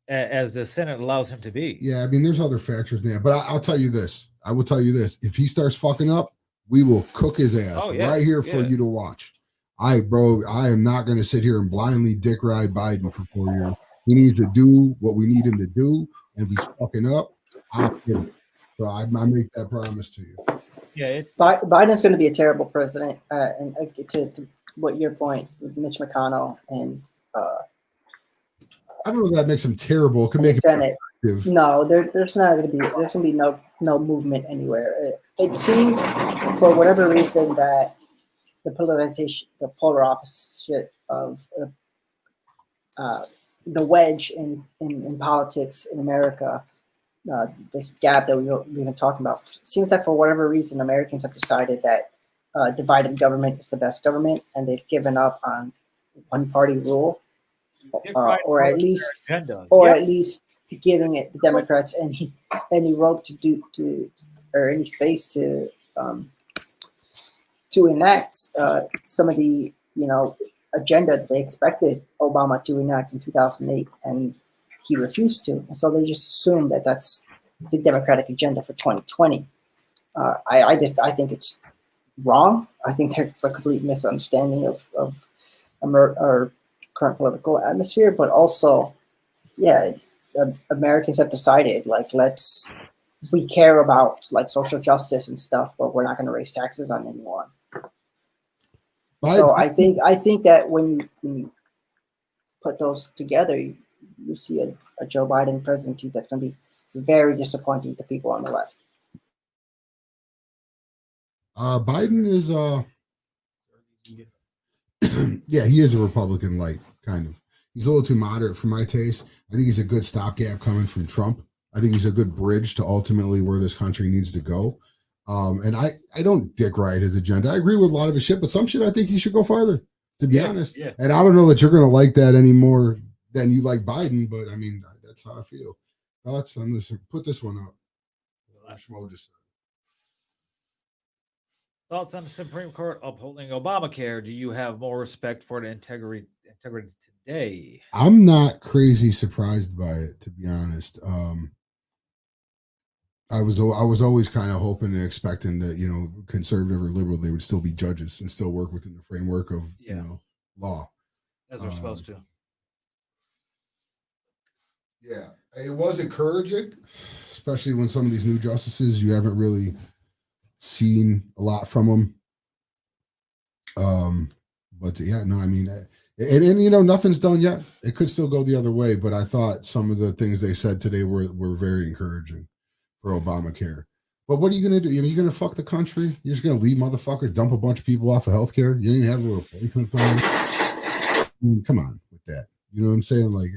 the Senate allows him to be. Yeah, I mean, there's other factors there, but I'll tell you this. I will tell you this. If he starts fucking up, we will cook his ass right here for you to watch. I am not going to sit here and blindly dick ride Biden for 4 years. He needs to do what we need him to do. And if he's fucking up, I'll kill him. So I make that promise to you. Yeah, Biden's going to be a terrible president. And to what your point with Mitch McConnell and I don't know if that makes him terrible. It could make Senate. Him no, there's going to be no movement anywhere. It seems for whatever reason that the polarization, the polar opposite of the wedge in politics in America, this gap that we've been talking about, seems that for whatever reason Americans have decided that divided government is the best government, and they've given up on one party rule. or at least giving it the Democrats any rope or any space to enact some of the agenda that they expected Obama to enact in 2008, and he refused to. And so they just assume that that's the Democratic agenda for 2020. I think it's wrong. I think there's a complete misunderstanding of our current political atmosphere, but also, Americans have decided we care about social justice and stuff, but we're not going to raise taxes on anyone. So I think that when you put those together, you see a Joe Biden presidency that's going to be very disappointing to people on the left. Biden is yeah, he is a Republican light, kind of. He's a little too moderate for my taste. I think he's a good stopgap coming from Trump. I think he's a good bridge to ultimately where this country needs to go. And I don't dick ride his agenda. I agree with a lot of his shit, but some shit I think he should go farther, to be honest. Yeah. And I don't know that you're going to like that any more than you like Biden, but I mean, that's how I feel. Thoughts on this? Put this one up. Schmo just said. Thoughts on the Supreme Court upholding Obamacare? Do you have more respect for the integrity today? I'm not crazy surprised by it, to be honest. I was always kind of hoping and expecting that, conservative or liberal, they would still be judges and still work within the framework of law, as they're supposed to. Yeah, it was encouraging, especially when some of these new justices, you haven't really seen a lot from them. But yeah, no, I mean, and nothing's done yet. It could still go the other way, but I thought some of the things they said today were very encouraging for Obamacare. But what are you going to do? Are you going to fuck the country? You're just going to leave motherfuckers, dump a bunch of people off of healthcare? You didn't have a replacement plan? I mean, come on with that. You know what I'm saying? Like,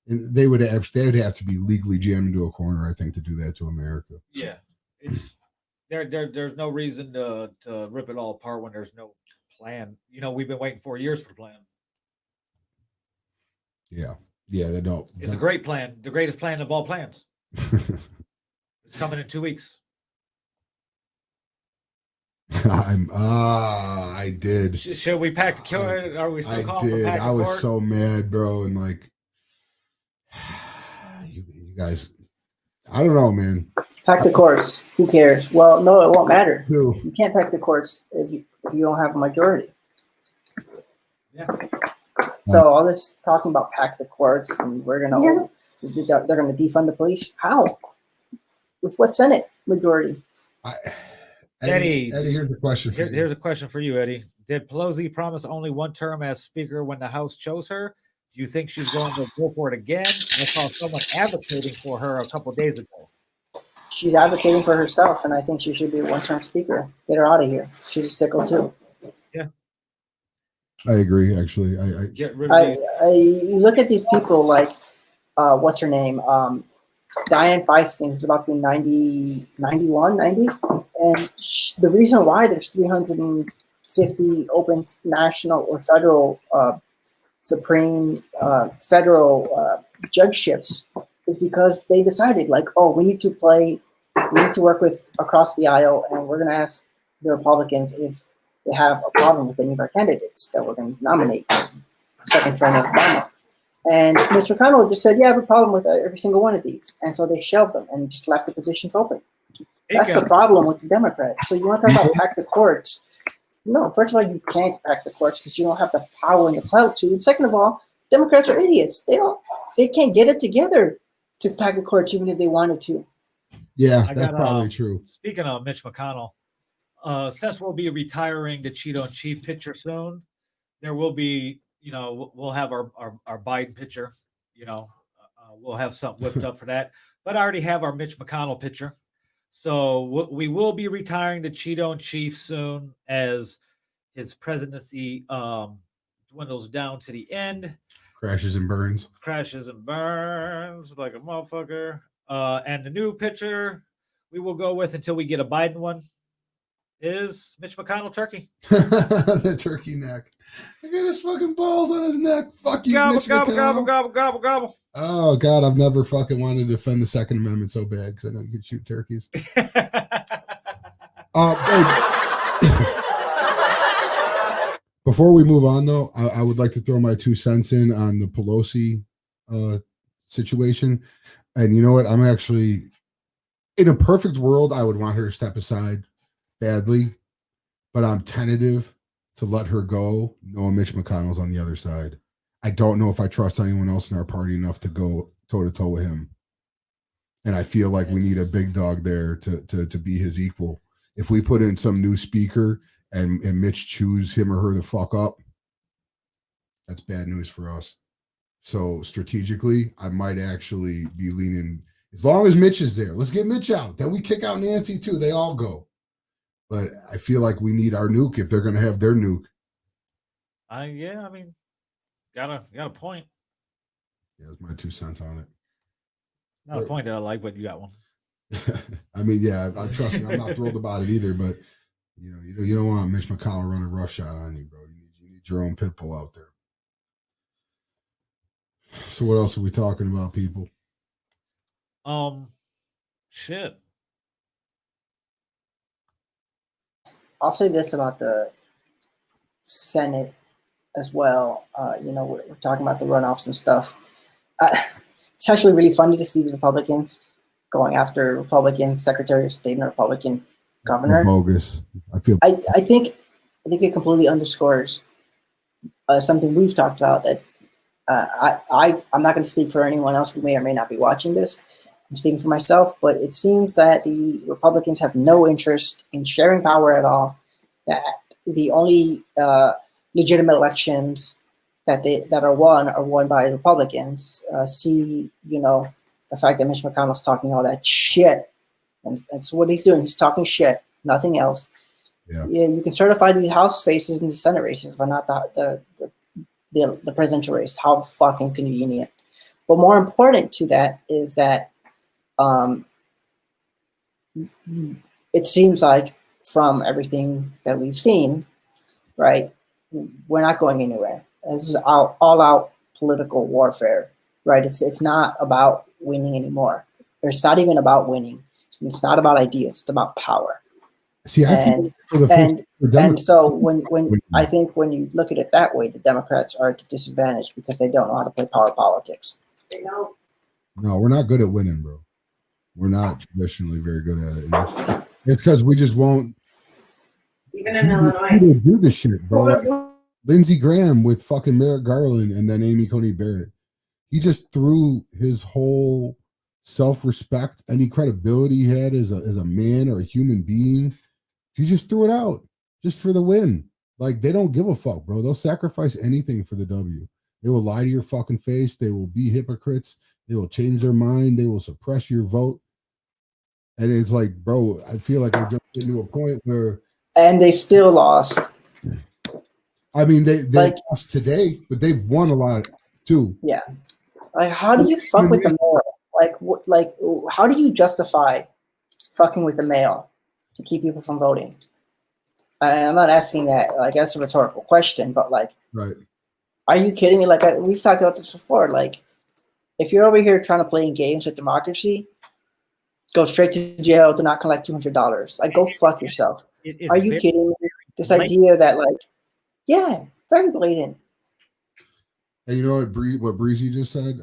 they would have to be legally jammed into a corner, I think, to do that to America. Yeah, it's there's no reason to rip it all apart when there's no plan. We've been waiting 4 years for the plan. Yeah, they don't. It's a great plan, the greatest plan of all plans. It's coming in 2 weeks. I did. Should we pack the killer? Are we still I calling did. for pack I was court? so mad, bro, and like, you guys, I don't know, man. Pack the courts. Who cares? Well, no, it won't matter. Who? You can't pack the courts if you don't have a majority. Yeah. So all this talking about pack the courts and they're gonna defund the police. How? With what Senate majority? Eddie, here's a question for you. Here's a question for you, Eddie. Did Pelosi promise only one term as Speaker when the House chose her? Do you think she's going to go for it again? I saw someone advocating for her a couple of days ago. She's advocating for herself, and I think she should be a one-term Speaker. Get her out of here. She's a sicko too. Yeah, I agree. Actually, you look at these people like, what's her name? Dianne Feinstein, who's about to be 90. And the reason why there's 350 open national or federal Supreme federal judgeships is because they decided, like, oh, we need to work with across the aisle, and we're going to ask the Republicans if they have a problem with any of our candidates that we're going to nominate second term of Obama. And Mitch McConnell just said, yeah, I have a problem with every single one of these. And so they shelved them and just left the positions open. That's the problem with the Democrats. So you want to talk about pack the courts. No, first of all, you can't pack the courts because you don't have the power and the clout to. And second of all, Democrats are idiots. They can't get it together to pack the courts even if they wanted to. Yeah, that's probably true. Speaking of Mitch McConnell, since we'll be retiring the Cheeto-in-Chief picture soon, there will be, we'll have our Biden picture, we'll have something whipped up for that. But I already have our Mitch McConnell picture. So we will be retiring the Cheeto-in-Chief soon as his presidency dwindles down to the end. Crashes and burns like a motherfucker. And the new picture we will go with until we get a Biden one. is Mitch McConnell turkey. The turkey neck. Look at his fucking balls on his neck. Fuck you, Gobble, Mitch gobble, McConnell. gobble, gobble, gobble. Oh God, I've never fucking wanted to defend the Second Amendment so bad because I know you can shoot turkeys. Before we move on, though, I would like to throw my 2 cents in on the Pelosi situation. And you know what? I'm actually, in a perfect world, I would want her to step aside badly, but I'm tentative to let her go, knowing Mitch McConnell's on the other side. I don't know if I trust anyone else in our party enough to go toe-to-toe with him. And I feel like we need a big dog there to be his equal. If we put in some new speaker and Mitch chews him or her the fuck up, that's bad news for us. So strategically, I might actually be leaning, as long as Mitch is there, let's get Mitch out. Then we kick out Nancy too. They all go. But I feel like we need our nuke if they're going to have their nuke. Yeah, I mean, got a point. Yeah, that's my 2 cents on it. Not a point that I like, but you got one. I mean, yeah, trust me, I'm not thrilled about it either. But you don't want Mitch McConnell running roughshod on you, bro. You need your own pit bull out there. So what else are we talking about, people? Shit. I'll say this about the Senate as well. We're talking about the runoffs and stuff. It's actually really funny to see the Republicans going after Republican Secretary of State and Republican governor. Bogus. I think it completely underscores something we've talked about, that I'm not going to speak for anyone else who may or may not be watching this. I'm speaking for myself, but it seems that the Republicans have no interest in sharing power at all. That the only legitimate elections that are won by Republicans. See, the fact that Mitch McConnell's talking all that shit, and that's what he's doing. He's talking shit, nothing else. Yeah, you can certify these House races and the Senate races, but not the presidential race. How fucking convenient. But more important to that is that it seems like from everything that we've seen, right, we're not going anywhere. This is all out political warfare, right? It's not about winning anymore. It's not even about winning. It's not about ideas. It's about power. See, and so when I think when you look at it that way, the Democrats are at a disadvantage because they don't know how to play power politics. They don't. No, we're not good at winning, bro. We're not traditionally very good at it. It's because we just won't. Even in Illinois, do this shit, bro. Like Lindsey Graham with fucking Merrick Garland and then Amy Coney Barrett. He just threw his whole self-respect, any credibility he had as a man or a human being. He just threw it out just for the win. Like, they don't give a fuck, bro. They'll sacrifice anything for the W. They will lie to your fucking face. They will be hypocrites. They will change their mind. They will suppress your vote. And it's like, bro, I feel like we're just getting to a point where... And they still lost. I mean, they lost today, but they've won a lot too. Yeah. Like, how do you fuck with the mail? Like, how do you justify fucking with the mail to keep people from voting? I'm not asking that. Like, that's a rhetorical question, but like, right? Are you kidding me? Like, we've talked about this before. Like, if you're over here trying to play games with democracy, go straight to jail. Do not collect $200. Like, go fuck yourself. Are you kidding me? This idea that, like, yeah, very blatant. And you know what Breezy just said?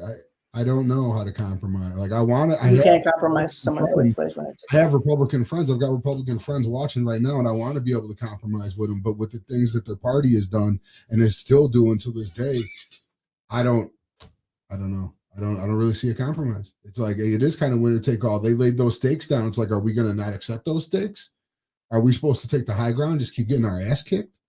I don't know how to compromise. Like, You can't compromise someone else's place when it's. I have Republican friends. I've got Republican friends watching right now, and I want to be able to compromise with them. But with the things that their party has done and is still doing to this day, I don't know. I don't really see a compromise. It's like, it is kind of winner take all. They laid those stakes down. It's like, are we going to not accept those stakes? Are we supposed to take the high ground, just keep getting our ass kicked?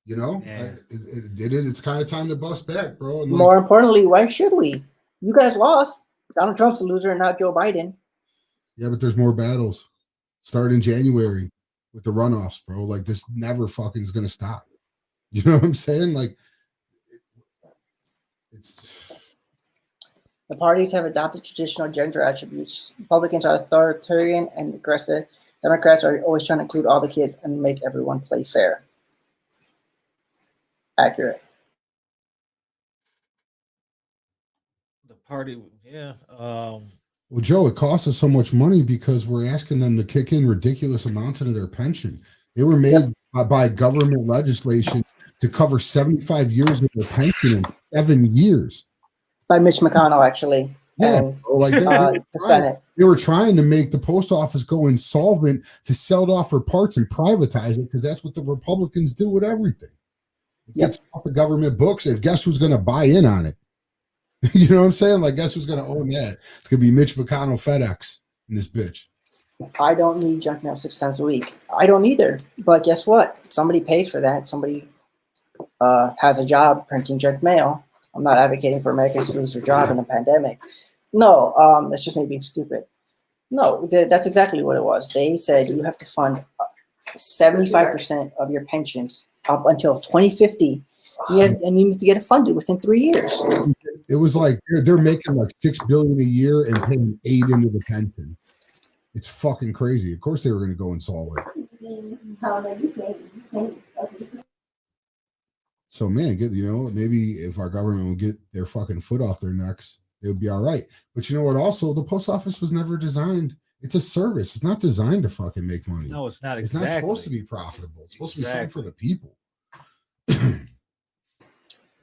You know, it's kind of time to bust back, bro. And more importantly, why should we? You guys lost. Donald Trump's a loser and not Joe Biden. Yeah, but there's more battles. Start in January with the runoffs, bro. Like, this never fucking is going to stop. You know what I'm saying? Like, it's... The parties have adopted traditional gender attributes. Republicans are authoritarian and aggressive. Democrats are always trying to include all the kids and make everyone play fair. Accurate. The party, yeah. Well, Joe, it costs us so much money because we're asking them to kick in ridiculous amounts into their pension. They were made by government legislation to cover 75 years of their pension in 7 years. By Mitch McConnell, actually. Yeah, And, like the Senate. they were trying to make the post office go insolvent to sell it off for parts and privatize it because that's what the Republicans do with everything. It gets off the government books, and guess who's going to buy in on it? You know what I'm saying? Like, guess who's going to own that? It's going to be Mitch McConnell FedEx in this bitch. I don't need junk mail 6 times a week. I don't either. But guess what? Somebody pays for that. Somebody has a job printing junk mail. I'm not advocating for Americans to lose their job in a pandemic. No, that's just me being stupid. No, that's exactly what it was. They said you have to fund 75% of your pensions up until 2050. And you need to get it funded within 3 years. It was like they're making like $6 billion a year and paying 8 into the pension. It's fucking crazy. Of course they were going to go insolvent. So man, maybe if our government would get their fucking foot off their necks, it would be all right. But you know what? Also, the post office was never designed. It's a service. It's not designed to fucking make money. No, it's not. It's Exactly. not supposed to be profitable. It's supposed to be something for the people.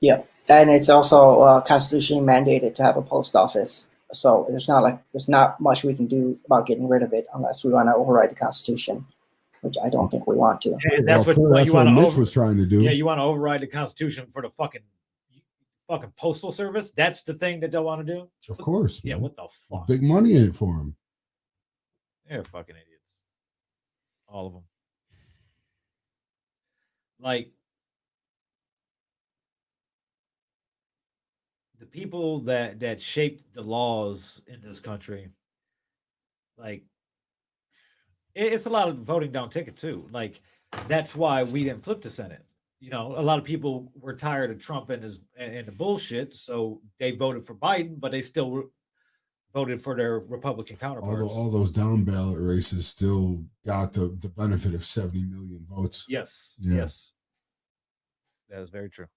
Yeah, and it's also constitutionally mandated to have a post office. So there's not much we can do about getting rid of it unless we want to override the Constitution, which I don't think we want to. And that's what you want to. Mitch was trying to do. Yeah, you want to override the Constitution for the fucking postal service. That's the thing that they want to do. Of course. Yeah. Man. What the fuck? Big money in it for them. They're fucking idiots. All of them. Like, the people that shaped the laws in this country, like, it's a lot of voting down ticket too. Like, that's why we didn't flip the Senate. You know, a lot of people were tired of Trump and the bullshit, so they voted for Biden, but they still voted for their Republican counterparts. All those down ballot races still got the benefit of 70 million votes. Yes. Yeah. Yes. That is very true.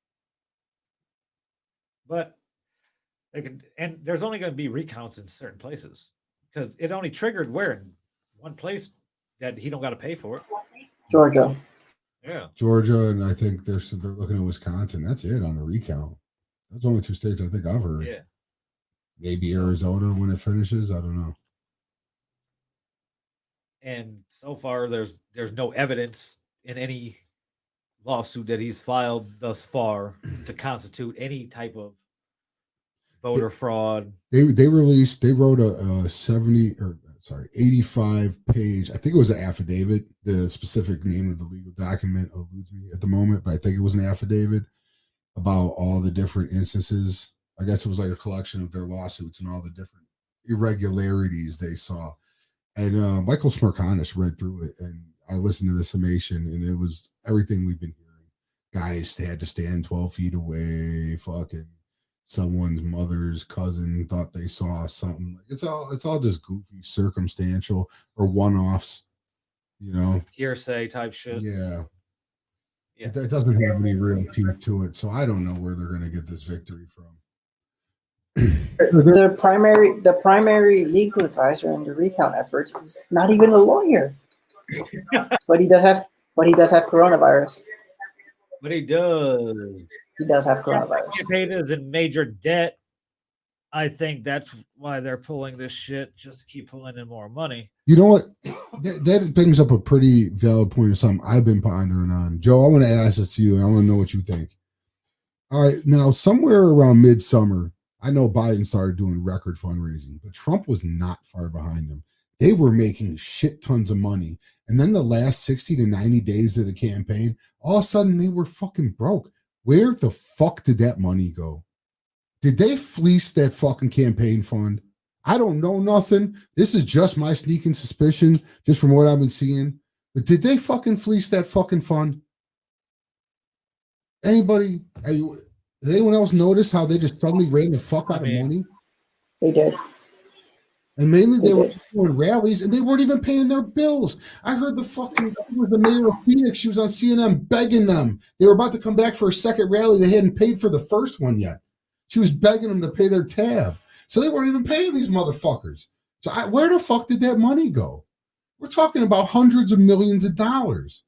But and there's only going to be recounts in certain places because it only triggered where in one place that he don't got to pay for it. Georgia. Yeah. Georgia, and I think they're looking at Wisconsin. That's it on the recount. That's only 2 states I think I've heard. Yeah. Maybe Arizona when it finishes. I don't know. And so far, there's no evidence in any lawsuit that he's filed thus far to constitute any type of voter fraud. They wrote a 85 page, I think it was an affidavit. The specific name of the legal document eludes me at the moment, but I think it was an affidavit about all the different instances. I guess it was like a collection of their lawsuits and all the different irregularities they saw. And Michael Smirkanis read through it, and I listened to the summation, and it was everything we've been hearing. Guys had to stand 12 feet away. Fucking someone's mother's cousin thought they saw something. It's all just goofy, circumstantial, or one-offs. You know, Hearsay type shit. Yeah. It doesn't have any real teeth to it, so I don't know where they're going to get this victory from. The primary legal advisor in the recount efforts is not even a lawyer, but he does have coronavirus. But he does. He does have coronavirus. Campaign is in major debt. I think that's why they're pulling this shit, just to keep pulling in more money. You know what? That brings up a pretty valid point of something I've been pondering on. Joe, I want to ask this to you, and I want to know what you think. All right, now somewhere around midsummer, I know Biden started doing record fundraising, but Trump was not far behind him. They were making shit tons of money. And then the last 60 to 90 days of the campaign, all of a sudden they were fucking broke. Where the fuck did that money go? Did they fleece that fucking campaign fund? I don't know nothing. This is just my sneaking suspicion, just from what I've been seeing. But did they fucking fleece that fucking fund? Anybody? Did anyone else notice how they just suddenly ran the fuck out of money? They did. And mainly they were doing rallies and they weren't even paying their bills. I heard the mayor of Phoenix, she was on CNN begging them. They were about to come back for a second rally. They hadn't paid for the first one yet. She was begging them to pay their tab. So they weren't even paying these motherfuckers. So where the fuck did that money go? We're talking about hundreds of millions of dollars.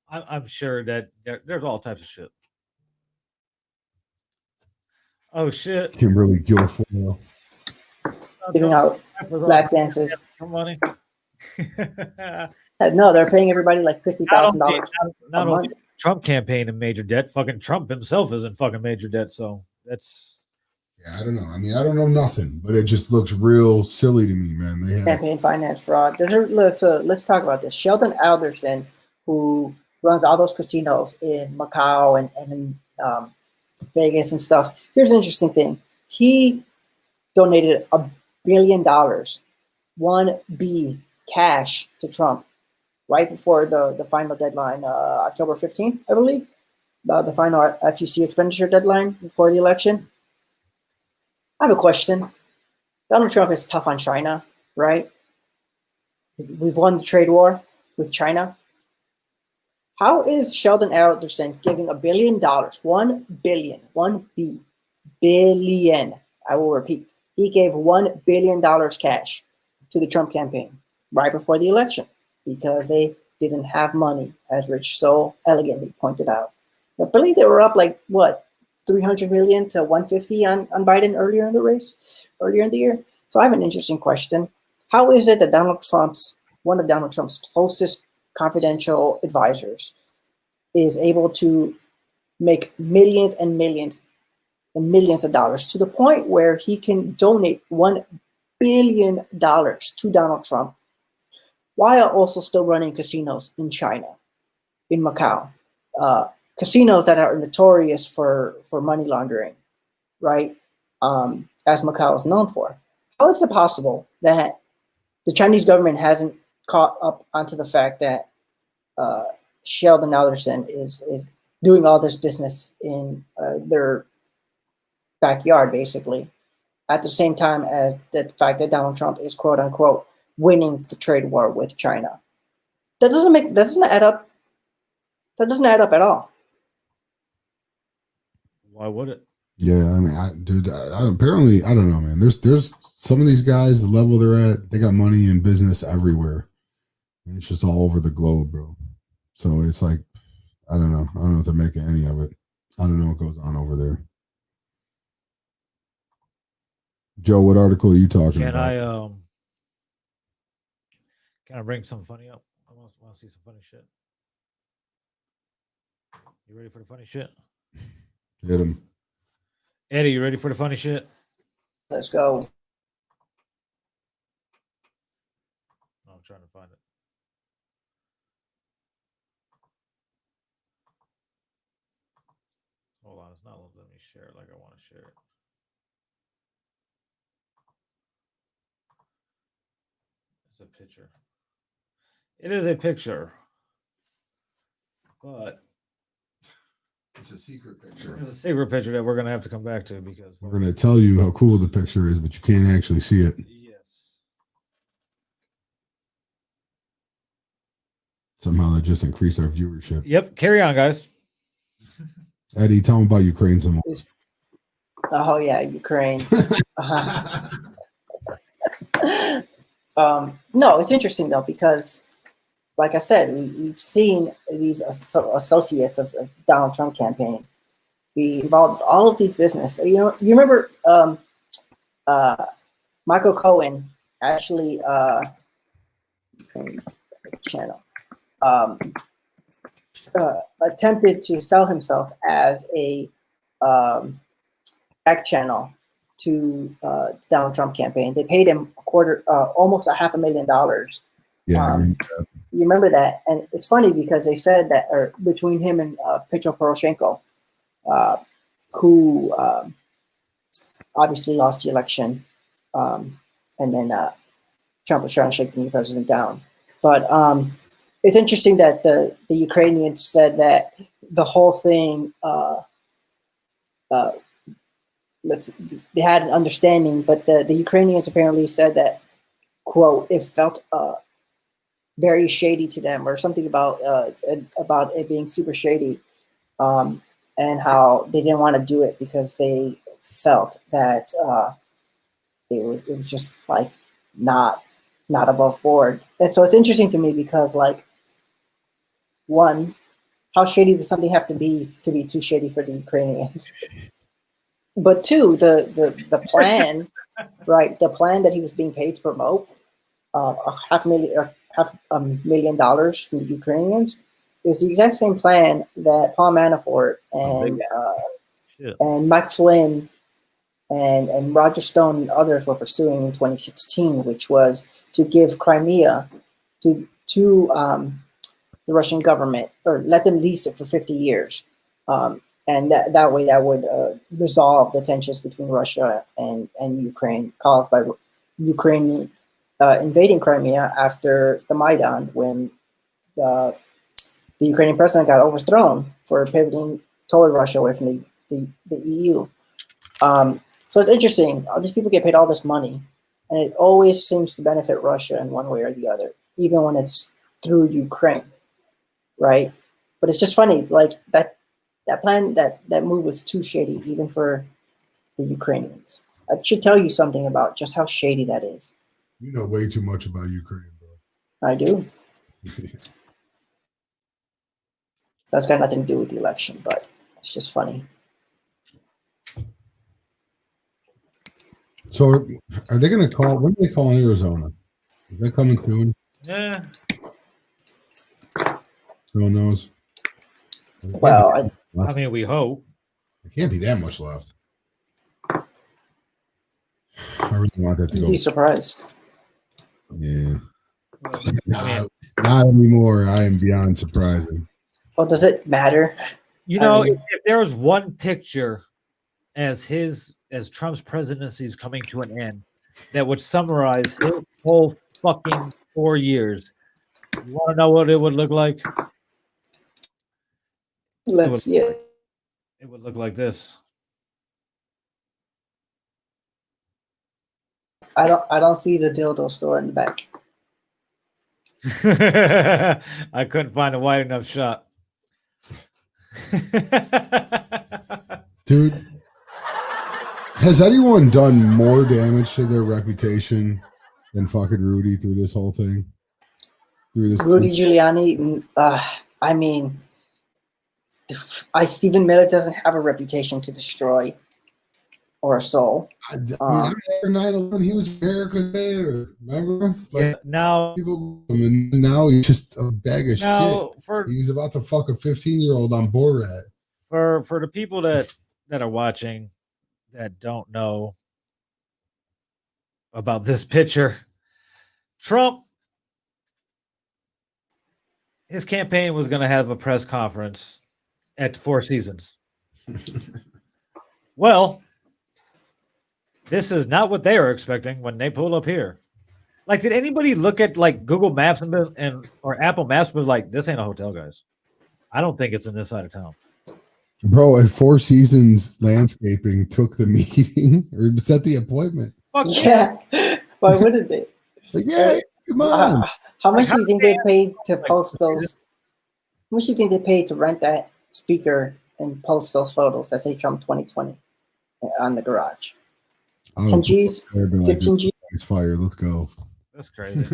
I'm sure that there's all types of shit. Oh shit! Kimberly Guilfoyle giving out lap dances. Money. No, they're paying everybody like $50,000 Not only Trump campaign in major debt, fucking Trump himself is in fucking major debt. So that's. Yeah, I don't know. I mean, I don't know nothing, but it just looks real silly to me, man. They had campaign finance fraud. Let's talk about this. Sheldon Alderson, who runs all those casinos in Macau and in Vegas and stuff. Here's an interesting thing. He donated $1 billion, 1B cash to Trump right before the final deadline, October 15th, I believe, the final FEC expenditure deadline before the election. I have a question. Donald Trump is tough on China, right? We've won the trade war with China. How is Sheldon Alderson giving $1 billion, 1 billion, 1B, billion? I will repeat. He gave $1 billion cash to the Trump campaign right before the election because they didn't have money, as Rich so elegantly pointed out. I believe they were up like, what, 300 million to 150 on Biden earlier in the race, earlier in the year. So I have an interesting question. How is it that one of Donald Trump's closest confidential advisors is able to make millions and millions and millions of dollars to the point where he can donate $1 billion to Donald Trump while also still running casinos in China, in Macau, casinos that are notorious for money laundering, right? As Macau is known for. How is it possible that the Chinese government hasn't caught up onto the fact that Sheldon Alderson is doing all this business in their backyard, basically, at the same time as the fact that Donald Trump is quote unquote winning the trade war with China? That doesn't add up. That doesn't add up at all. Why would it? Yeah, I mean, apparently, I don't know, man. There's some of these guys, the level they're at, they got money and business everywhere. And it's just all over the globe, bro. So it's like, I don't know. I don't know if they're making any of it. I don't know what goes on over there. Joe, what article are you talking about? Can I bring something funny up? I want to see some funny shit. You ready for the funny shit? Hit him. Eddie, you ready for the funny shit? Let's go. I'm trying to find it. Hold on, it's not letting me share it like I want to share it. It's a picture. It is a picture, but it's a secret picture. It's a secret picture that we're gonna have to come back to because we're gonna tell you how cool the picture is, but you can't actually see it. Yes. Somehow that just increased our viewership. Yep. Carry on, guys. Eddie, tell them about Ukraine some more. Oh yeah, Ukraine. No, it's interesting though because, like I said, we've seen these associates of the Donald Trump campaign be involved in all of these business. You remember Michael Cohen actually channel attempted to sell himself as a back channel to Donald Trump campaign. They paid him almost $500,000. Yeah, you remember that, and it's funny because they said that, or between him and Petro Poroshenko, who obviously lost the election, and then Trump was trying to shake the new president down. But it's interesting that the Ukrainians said that the whole thing they had an understanding, but the Ukrainians apparently said that, quote, it felt very shady to them, or something about it being super shady, and how they didn't want to do it because they felt that it was just like not above board. And so it's interesting to me because, like, one, how shady does something have to be too shady for the Ukrainians? But two, the plan, right? The plan that he was being paid to promote, $500,000 from the Ukrainians, is the exact same plan that Paul Manafort and Mike Flynn and Roger Stone and others were pursuing in 2016, which was to give Crimea to the Russian government, or let them lease it for 50 years. And that way that would resolve the tensions between Russia and Ukraine caused by Ukraine invading Crimea after the Maidan, when the Ukrainian president got overthrown for pivoting toward Russia away from the EU. So it's interesting. All these people get paid all this money, and it always seems to benefit Russia in one way or the other, even when it's through Ukraine, right? But it's just funny, like that plan, that move was too shady, even for the Ukrainians. I should tell you something about just how shady that is. You know way too much about Ukraine, bro. I do. That's got nothing to do with the election, but it's just funny. So are they going to call? When are they calling Arizona? Is that coming soon? Yeah. No one knows. Well, I mean, we hope. There can't be that much left. I really want that to You'd go. be surprised. Yeah. Not anymore. I am beyond surprising. Well, does it matter? You know, if there was one picture as Trump's presidency is coming to an end that would summarize his whole fucking 4 years, you want to know what it would look like? Let's see it. It would look like this. I don't see the dildo store in the back. I couldn't find a wide enough shot. Dude, has anyone done more damage to their reputation than fucking Rudy through this whole thing? Rudy Giuliani, I mean, Stephen Miller doesn't have a reputation to destroy or a soul. After 9/11, he was America's mayor. Remember? Like, now people, and now he's just a bag of shit. He was about to fuck a 15-year-old on Borat. For the people that are watching that don't know about this picture, Trump, his campaign was going to have a press conference at the Four Seasons. Well, this is not what they were expecting when they pulled up here. Like, did anybody look at like Google Maps and or Apple Maps and be like, this ain't a hotel, guys? I don't think it's in this side of town. Bro, at Four Seasons Landscaping took the meeting or set the appointment. Fuck yeah. Why wouldn't they? Like, yeah, come on. How much do you think they paid to post those? How much do you think they paid to rent that speaker and post those photos that say Trump 2020 on the garage? 10 G's? 15 G's? It's fire. Let's go. That's crazy.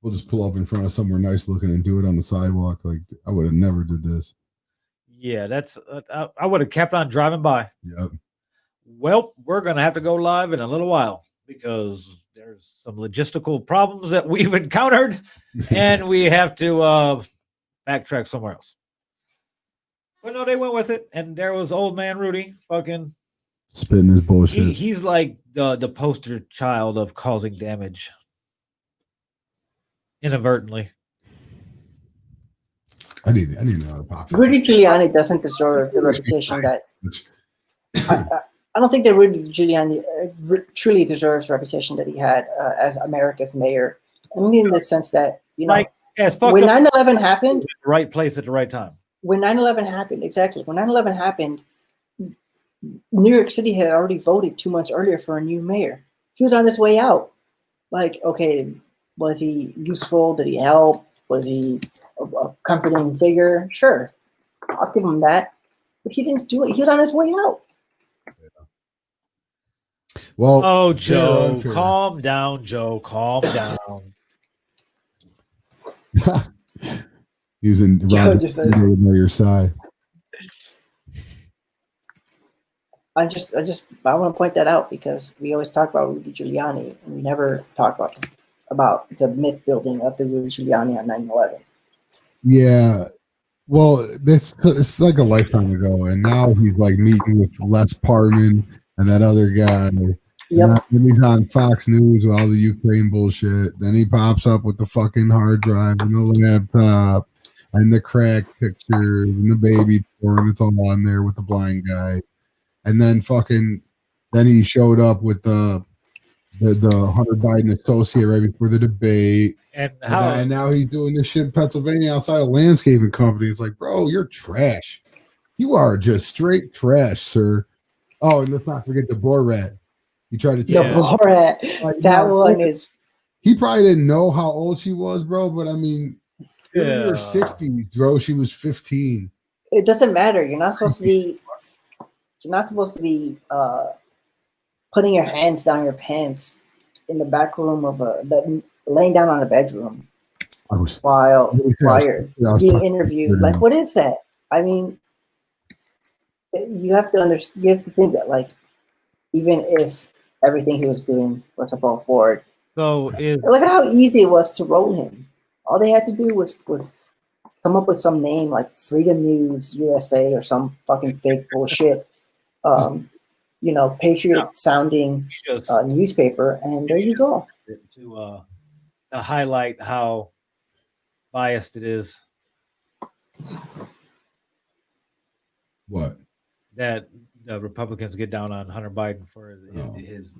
We'll just pull up in front of somewhere nice looking and do it on the sidewalk. Like, I would have never did this. Yeah, that's I would have kept on driving by. Yep. Well, we're going to have to go live in a little while because there's some logistical problems that we've encountered and we have to backtrack somewhere else. But no, they went with it. And there was old man Rudy fucking spitting his bullshit. He's like the poster child of causing damage inadvertently. I need to know how to pop it. Rudy Giuliani doesn't deserve the reputation that I don't think that Rudy Giuliani truly deserves the reputation that he had as America's mayor. I mean, in the sense that, you know, like, when 9/11 happened, right place at the right time. When 9/11 happened, exactly. When 9/11 happened, New York City had already voted 2 months earlier for a new mayor. He was on his way out. Like, okay, was he useful? Did he help? Was he a comforting figure? Sure, I'll give him that. But he didn't do it. He was on his way out. Well, Oh, fair or Joe, unfair? calm down, Joe. Calm down. Using Joe Roger just says- know your side. I want to point that out because we always talk about Rudy Giuliani and we never talk about the myth building of the Rudy Giuliani on 9/11. Yeah. Well, it's like a lifetime ago, and now he's like meeting with Les Parman and that other guy. Yep. And he's on Fox News with all the Ukraine bullshit. Then he pops up with the fucking hard drive and the laptop and the crack pictures and the baby porn. It's all on there with the blind guy. And then then he showed up with the Hunter Biden associate right before the debate. And now he's doing this shit in Pennsylvania outside a landscaping company. It's like, bro, you're trash. You are just straight trash, sir. Oh, and let's not forget the Borat. He tried to The Borat. Like, that no, one is. He probably didn't know how old she was, bro. But I mean, in her 60s, bro. She was 15. It doesn't matter. You're not supposed to be. You're not supposed to be putting your hands down your pants in the back room of laying down on a bedroom while you're being interviewed. Like, what is that? I mean, you have to understand. You have to think that, like, even if everything he was doing was above board, look at how easy it was to roll him. All they had to do was come up with some name like Freedom News USA or some fucking fake bullshit. Patriot sounding newspaper, and there you go. To highlight how biased it is. What? That the Republicans get down on Hunter Biden for his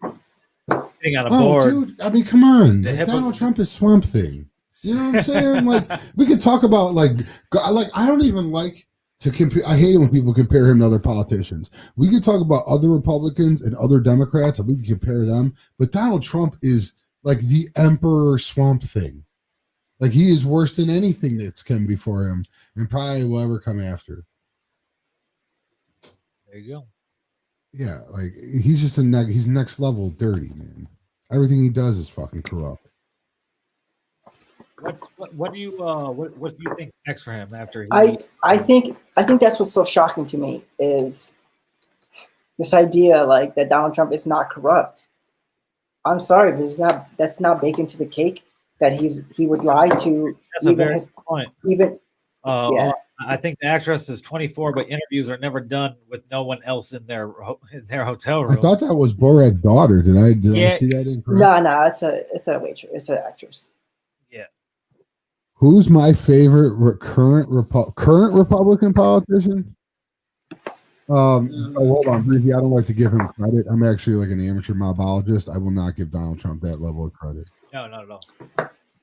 sitting on a Oh, board. dude, I mean, come on. The Donald Trump is Swamp Thing. You know what I'm saying? Like, we could talk about, like, I don't even like to compare. I hate it when people compare him to other politicians. We could talk about other Republicans and other Democrats, and we can compare them. But Donald Trump is like the Emperor Swamp Thing. Like, he is worse than anything that's come before him, and probably will ever come after. There you go. Yeah, like, he's just he's next level dirty, man. Everything he does is fucking corrupt. What do you think next for him after he? I think that's what's so shocking to me is this idea like that Donald Trump is not corrupt. I'm sorry, but that's not baked into the cake that he would lie to. That's a very good point. Yeah. I think the actress is 24, but interviews are never done with no one else in their hotel room. I thought that was Borat's daughter. Did I see that incorrect? No, it's a waitress. It's an actress. Yeah. Who's my favorite current Republican politician? Hold on, briefly. I don't like to give him credit. I'm actually like an amateur mobologist. I will not give Donald Trump that level of credit. No, not at all.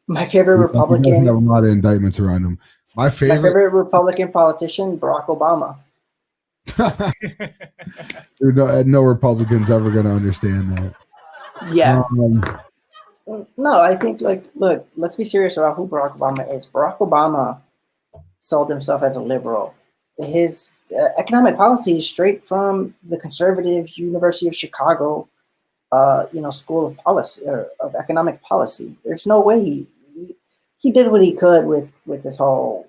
My favorite Republican. I have a lot of indictments around him. My favorite Republican politician, Barack Obama. no Republican's ever going to understand that. Yeah. No, I think, like, look, let's be serious about who Barack Obama is. Barack Obama sold himself as a liberal. His economic policy is straight from the conservative University of Chicago, school of policy or of economic policy. There's no way he did what he could with this whole,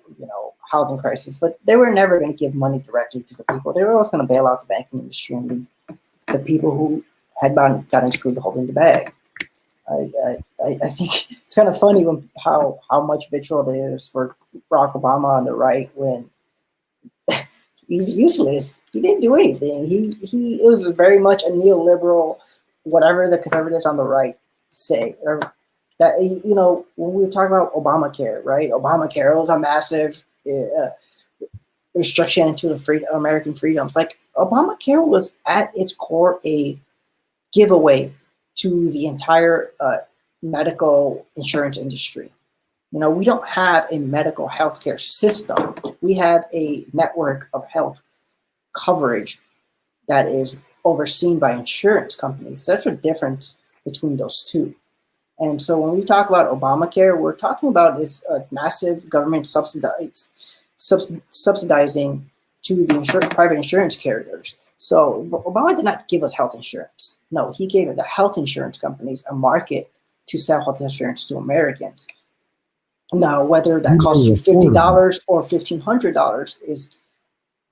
housing crisis, but they were never going to give money directly to the people. They were always going to bail out the banking industry and leave the people who had gotten screwed holding the bag. I think it's kind of funny when how much vitriol there is for Barack Obama on the right when he's useless. He didn't do anything. He was very much a neoliberal, whatever the conservatives on the right say. That, when we were talking about Obamacare, right? Obamacare was a massive restriction into the American freedoms. Like, Obamacare was at its core a giveaway to the entire medical insurance industry. We don't have a medical healthcare system. We have a network of health coverage that is overseen by insurance companies. There's a difference between those two. And so when we talk about Obamacare, we're talking about this massive government subsidizing to the private insurance carriers. So Obama did not give us health insurance. No, he gave the health insurance companies a market to sell health insurance to Americans. Now, whether that costs you $50 or $1,500 is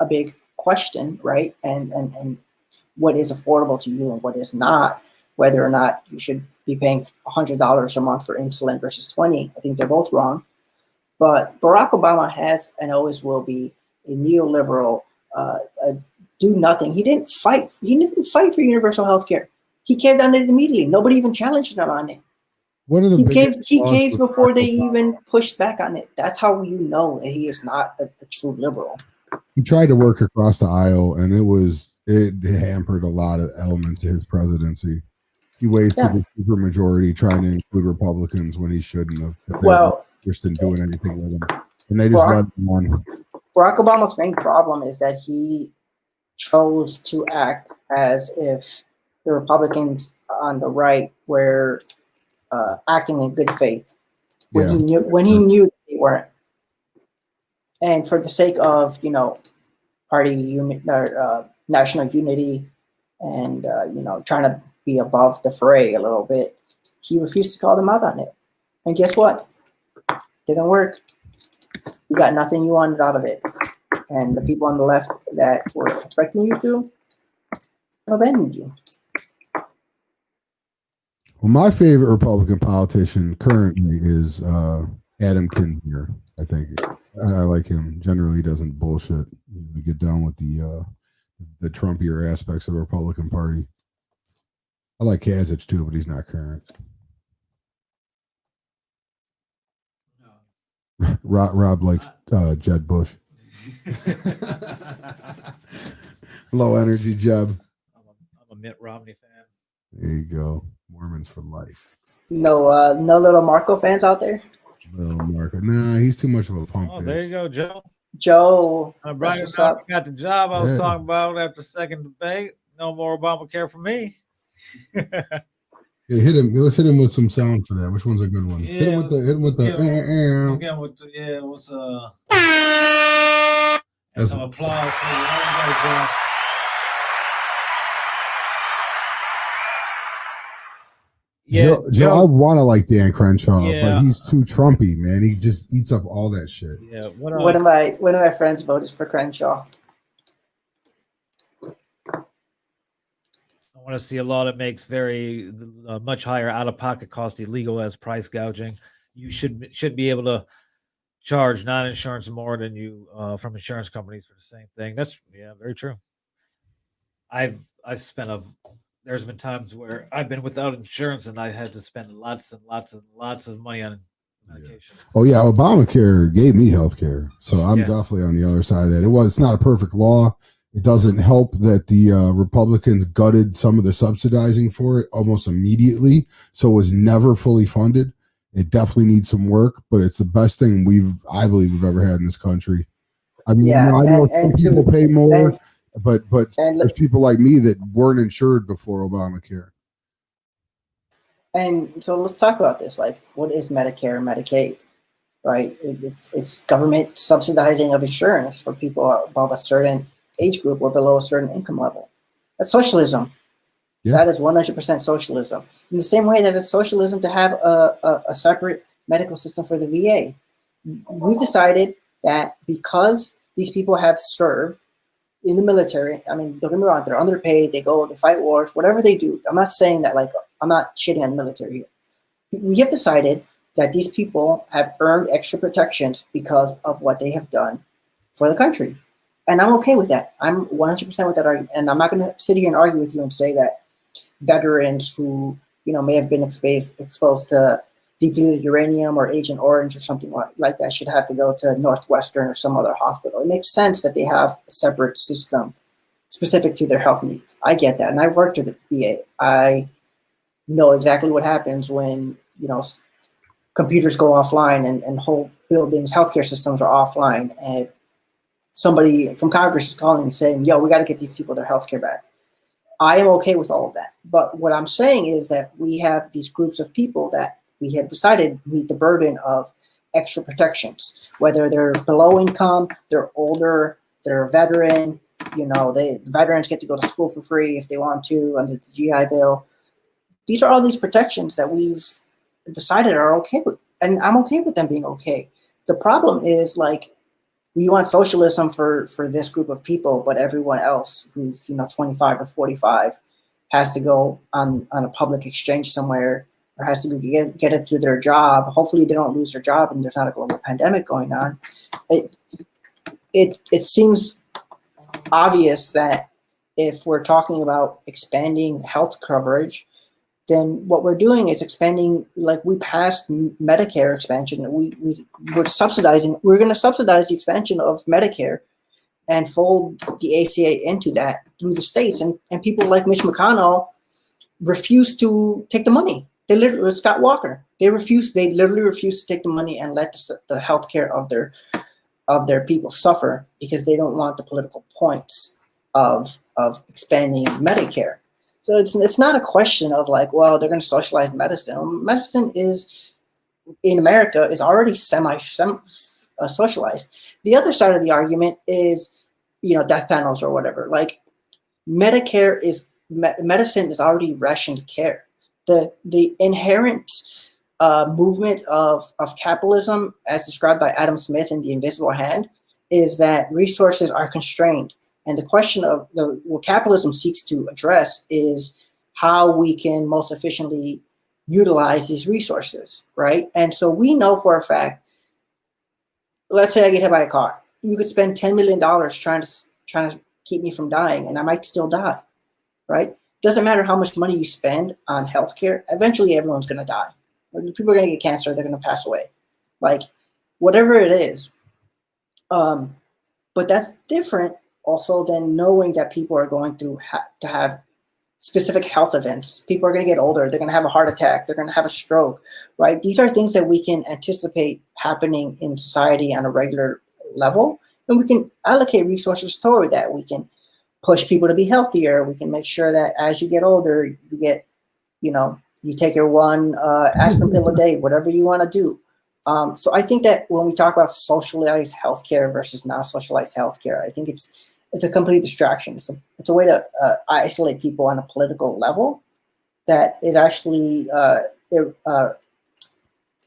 a big question, right? And what is affordable to you and what is not, whether or not you should be paying $100 a month for insulin versus 20. I think they're both wrong. But Barack Obama has and always will be a neoliberal, do nothing. He didn't fight. He didn't fight for universal health care. He caved on it immediately. Nobody even challenged him on it. He caved before they even pushed back on it. That's how you know that he is not a true liberal. He tried to work across the aisle, and it hampered a lot of elements of his presidency. He wasted the super majority trying to include Republicans when he shouldn't have. Well, just didn't do anything with them, and they just let him on. Barack Obama's main problem is that he chose to act as if the Republicans on the right were acting in good faith when he knew they weren't. And for the sake of party national unity and trying to be above the fray a little bit, he refused to call them out on it. And guess what? Didn't work. You got nothing you wanted out of it. And the people on the left that were expecting you to abandoned you. Well, my favorite Republican politician currently is Adam Kinzinger. I think I like him. Generally, doesn't bullshit. Get down with the Trumpier aspects of the Republican Party. I like Kasich too, but he's not current. Rob likes Jeb Bush. Low energy Jeb. I'm a Mitt Romney fan. There you go. Mormons for life. No little Marco fans out there? Little Marco. Nah, he's too much of a punk. Oh, there you go, Joe. Joe. Brian got the job I was talking about after the second debate. No more Obamacare for me. Yeah, hit him. Let's hit him with some sound for that. Which one's a good one? Hit him with the. Again with the what's and some applause for you. Joe, I want to like Dan Crenshaw, but he's too Trumpy, man. He just eats up all that shit. Yeah. One of my friends voted for Crenshaw. I want to see a law that makes very much higher out-of-pocket cost illegal as price gouging. You should be able to charge non-insurance more than you from insurance companies for the same thing. That's very true. There's been times where I've been without insurance and I had to spend lots and lots and lots of money on medication. Oh yeah, Obamacare gave me health care, so I'm definitely on the other side of that. It's not a perfect law. It doesn't help that the Republicans gutted some of the subsidizing for it almost immediately, so it was never fully funded. It definitely needs some work, but it's the best thing I believe we've ever had in this country. I mean, I know some people pay more, but there's people like me that weren't insured before Obamacare. And so let's talk about this. Like, what is Medicare and Medicaid? Right? It's government subsidizing of insurance for people above a certain age group or below a certain income level. That's socialism. Yeah. That is 100% socialism. In the same way that it's socialism to have a separate medical system for the VA. We've decided that because these people have served in the military, I mean, don't get me wrong, they're underpaid, they go to fight wars, whatever they do. I'm not saying that, like, I'm not shitting on the military here. We have decided that these people have earned extra protections because of what they have done for the country. And I'm okay with that. I'm 100% with that argument. And I'm not going to sit here and argue with you and say that veterans who, may have been exposed to depleted uranium or Agent Orange or something like that should have to go to Northwestern or some other hospital. It makes sense that they have a separate system specific to their health needs. I get that. And I've worked with the VA. I know exactly what happens when, computers go offline and whole buildings, healthcare systems are offline, and somebody from Congress is calling and saying, yo, we got to get these people their health care back. I am okay with all of that. But what I'm saying is that we have these groups of people that we have decided meet the burden of extra protections, whether they're below income, they're older, they're a veteran, the veterans get to go to school for free if they want to under the GI Bill. These are all these protections that we've decided are okay with, and I'm okay with them being okay. The problem is, like, we want socialism for this group of people, but everyone else who's 25 or 45 has to go on a public exchange somewhere, or has to get it through their job. Hopefully they don't lose their job and there's not a global pandemic going on. It seems obvious that if we're talking about expanding health coverage, then what we're doing is expanding, like we passed Medicare expansion. We're going to subsidize the expansion of Medicare and fold the ACA into that through the states. And people like Mitch McConnell refuse to take the money. They literally, Scott Walker, they literally refuse to take the money and let the healthcare of their people suffer because they don't want the political points of expanding Medicare. So it's not a question of like, well, they're going to socialize medicine. Medicine in America is already socialized. The other side of the argument is, death panels or whatever. Like, medicine is already rationed care. The inherent movement of capitalism, as described by Adam Smith in The Invisible Hand, is that resources are constrained. And the question of what capitalism seeks to address is how we can most efficiently utilize these resources, right? And so we know for a fact, let's say I get hit by a car. You could spend $10 million trying to keep me from dying, and I might still die, right? Doesn't matter how much money you spend on healthcare. Eventually, everyone's going to die. People are going to get cancer. They're going to pass away, like whatever it is. But that's different also than knowing that people are going through to have specific health events. People are going to get older. They're going to have a heart attack. They're going to have a stroke, right? These are things that we can anticipate happening in society on a regular level, and we can allocate resources toward that. We can push people to be healthier. We can make sure that as you get older, you get, you take your one aspirin pill a day, whatever you want to do. So I think that when we talk about socialized healthcare versus non-socialized healthcare, I think it's a complete distraction. It's a way to isolate people on a political level that is actually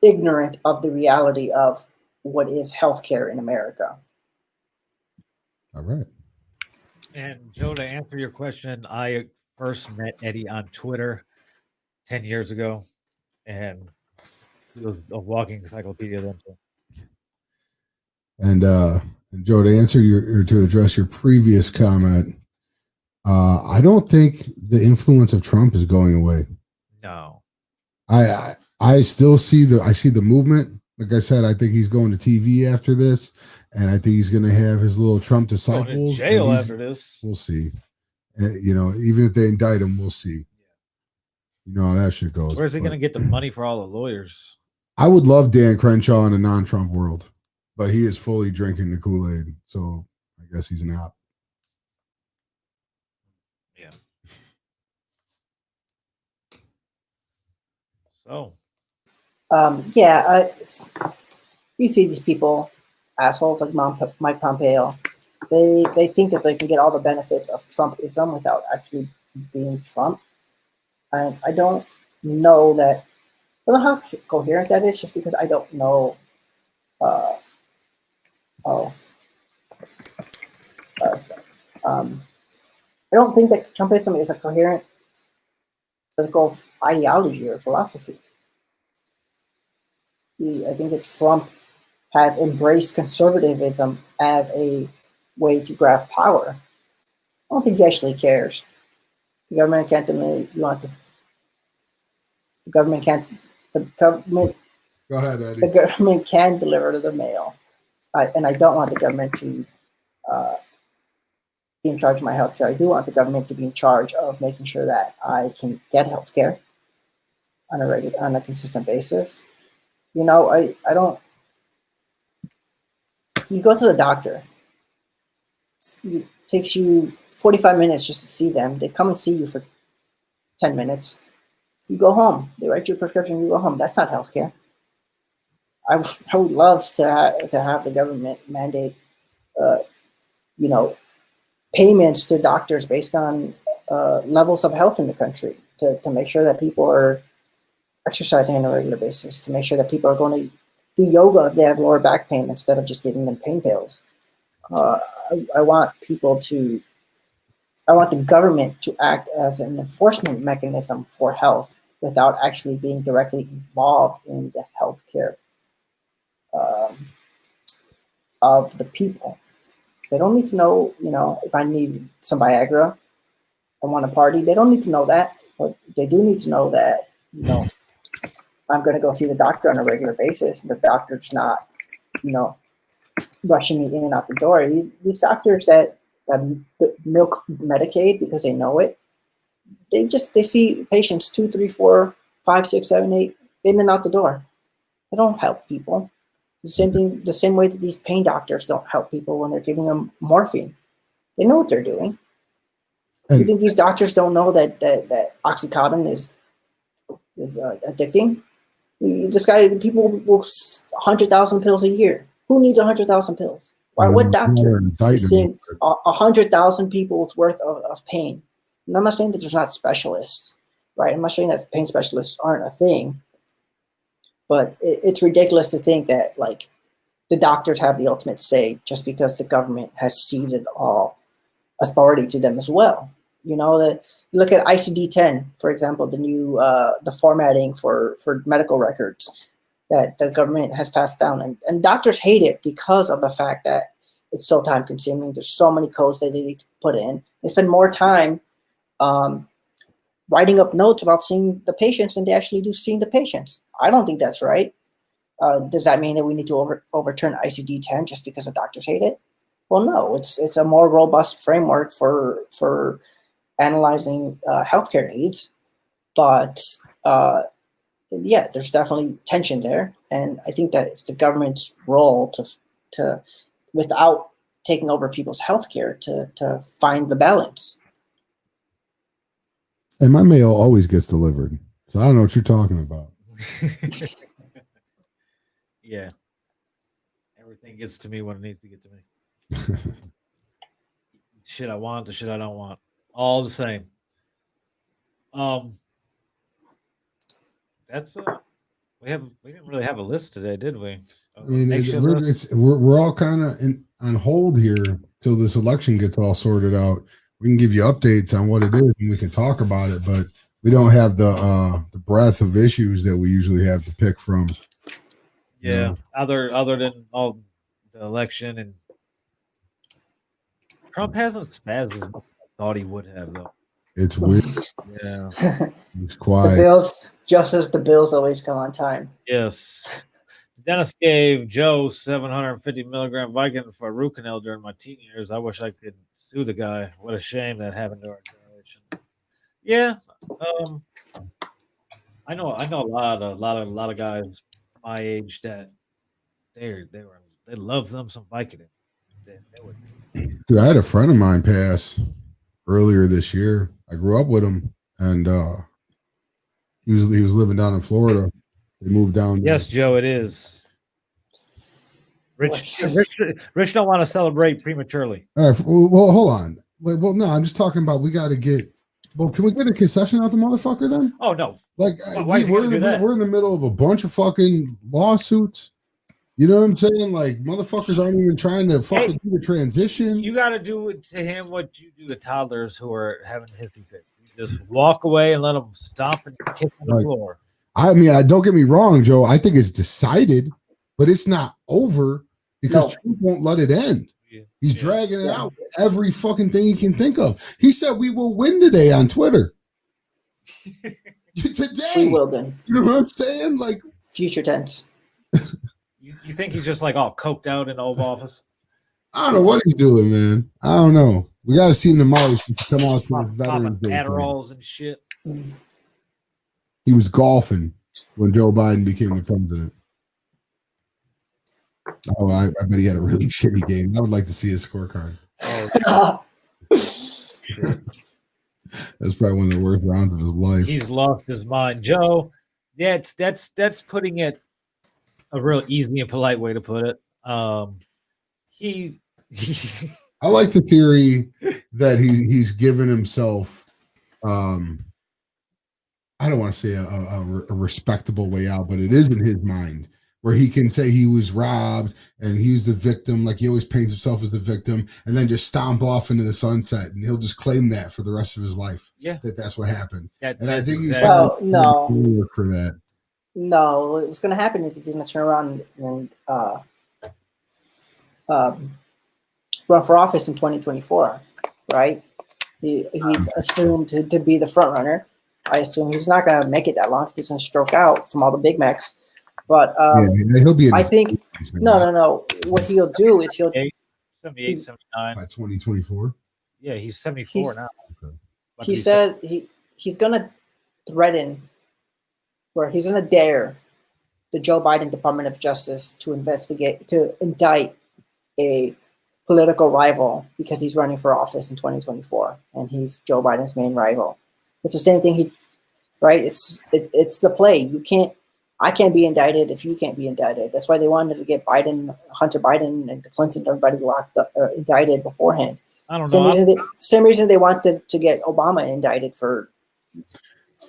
ignorant of the reality of what is healthcare in America. All right. And Joe, to answer your question, I first met Eddie on Twitter 10 years ago, and he was a walking encyclopedia then. And Joe, to answer to address your previous comment, I don't think the influence of Trump is going away. No. I still see the movement. Like I said, I think he's going to TV after this, and I think he's going to have his little Trump disciples. Going to jail after this. We'll see. Even if they indict him, we'll see. You know how that shit goes. Where's he going to get the money for all the lawyers? I would love Dan Crenshaw in a non-Trump world, but he is fully drinking the Kool-Aid, so I guess he's not. Yeah. So. You see these people, assholes like Mike Pompeo. They think that they can get all the benefits of Trumpism without actually being Trump. And I don't know how coherent that is, just because I don't know. I don't think that Trumpism is a coherent political ideology or philosophy. I think that Trump has embraced conservatism as a way to grasp power. I don't think he actually cares. The government can't deliver. Go ahead, Eddie. The government can deliver the mail, and I don't want the government to be in charge of my healthcare. I do want the government to be in charge of making sure that I can get healthcare on a consistent basis. I don't. You go to the doctor. it takes you 45 minutes just to see them. They come and see you for 10 minutes. You go home. They write you a prescription. You go home. That's not healthcare. I would love to have the government mandate, payments to doctors based on levels of health in the country to make sure that people are exercising on a regular basis, to make sure that people are going to do yoga if they have lower back pain instead of just giving them pain pills. I want the government to act as an enforcement mechanism for health without actually being directly involved in the healthcare of the people. They don't need to know, if I need some Viagra, I want to party. They don't need to know that, but they do need to know that, I'm going to go see the doctor on a regular basis. The doctor's not, rushing me in and out the door. These doctors that milk Medicaid because they know it, they see patients 2, 3, 4, 5, 6, 7, 8 in and out the door. They don't help people. The same thing, the same way that these pain doctors don't help people when they're giving them morphine. They know what they're doing. You think these doctors don't know that Oxycontin is addicting? People will 100,000 pills a year. Who needs 100,000 pills? Why? What doctor is seeing 100,000 people's worth of pain? And I'm not saying that there's not specialists, right? I'm not saying that pain specialists aren't a thing, but it's ridiculous to think that the doctors have the ultimate say just because the government has ceded all authority to them as well. You look at ICD-10, for example, the new the formatting for medical records that the government has passed down, and doctors hate it because of the fact that it's so time consuming. There's so many codes that they need to put in. They spend more time writing up notes about seeing the patients than they actually do seeing the patients. I don't think that's right. Does that mean that we need to overturn ICD-10 just because the doctors hate it? Well, no. It's a more robust framework for analyzing healthcare needs, but yeah, there's definitely tension there, and I think that it's the government's role to without taking over people's healthcare to find the balance. And my mail always gets delivered, so I don't know what you're talking about. Yeah, everything gets to me when it needs to get to me. Shit I want, the shit I don't want, all the same. That's we didn't really have a list today, did we? I mean, we're all kind of on hold here till this election gets all sorted out. We can give you updates on what it is and we can talk about it, but we don't have the breadth of issues that we usually have to pick from. Yeah, other than all the election, and Trump hasn't spazzed as much as I thought he would have, though. It's weird. Yeah, it's quiet. The bills, just as the bills always come on time. Yes. Dennis gave Joe 750 milligram Vicodin for root canal during my teen years. I wish I could sue the guy. What a shame that happened to our generation. Yeah, I know a lot of guys my age that they love them some Vicodin. Dude, I had a friend of mine pass earlier this year. I grew up with him, and he was living down in Florida. They moved down. Yes, Joe, it is. Rich don't want to celebrate prematurely. All right, well, hold on. Well, no, I'm just talking about we got to get. Well, can we get a concession out the motherfucker then? Oh no! We're in the middle of a bunch of fucking lawsuits. You know what I'm saying? Like, motherfuckers aren't even trying to fucking do the transition. You got to do to him what you do to toddlers who are having hissy fits. You just walk away and let them stomp and kick on the floor. I mean, don't get me wrong, Joe. I think it's decided, but it's not over because Trump won't let it end. He's dragging it out with every fucking thing he can think of. He said we will win today on Twitter. Today. We will then. You know what I'm saying? Like, future tense. You think he's just like all coked out in the Oval Office? I don't know what he's doing, man. I don't know. We got to see him tomorrow. He should come out to Veterans Day. Adderalls and shit. He was golfing when Joe Biden became the president. Oh, I bet he had a really shitty game. I would like to see his scorecard. Oh, That's probably one of the worst rounds of his life. he's lost his mind, Joe. That's putting it a real easy and polite way to put it. He I like the theory that he's given himself. I don't want to say a respectable way out, but it is in his mind where he can say he was robbed and he's the victim, like he always paints himself as the victim, and then just stomp off into the sunset, and he'll just claim that for the rest of his life. Yeah, that's what happened. And I think exactly. Well, no. work for that. No, what's going to happen is he's going to turn around and run for office in 2024, right? He's assumed to be the front runner. I assume he's not going to make it that long because he's going to stroke out from all the Big Macs. But he'll be. I think no. What he'll do is he'll 78, 79 by 2024. Yeah, he's 74 now. Okay. He said he's going to threaten, or he's going to dare the Joe Biden Department of Justice to indict a political rival because he's running for office in 2024 and he's Joe Biden's main rival. It's the same thing right? It's the play. I can't be indicted if you can't be indicted. That's why they wanted to get Hunter Biden and Clinton, everybody locked up or indicted beforehand. I don't know. Same reason they wanted to get Obama indicted for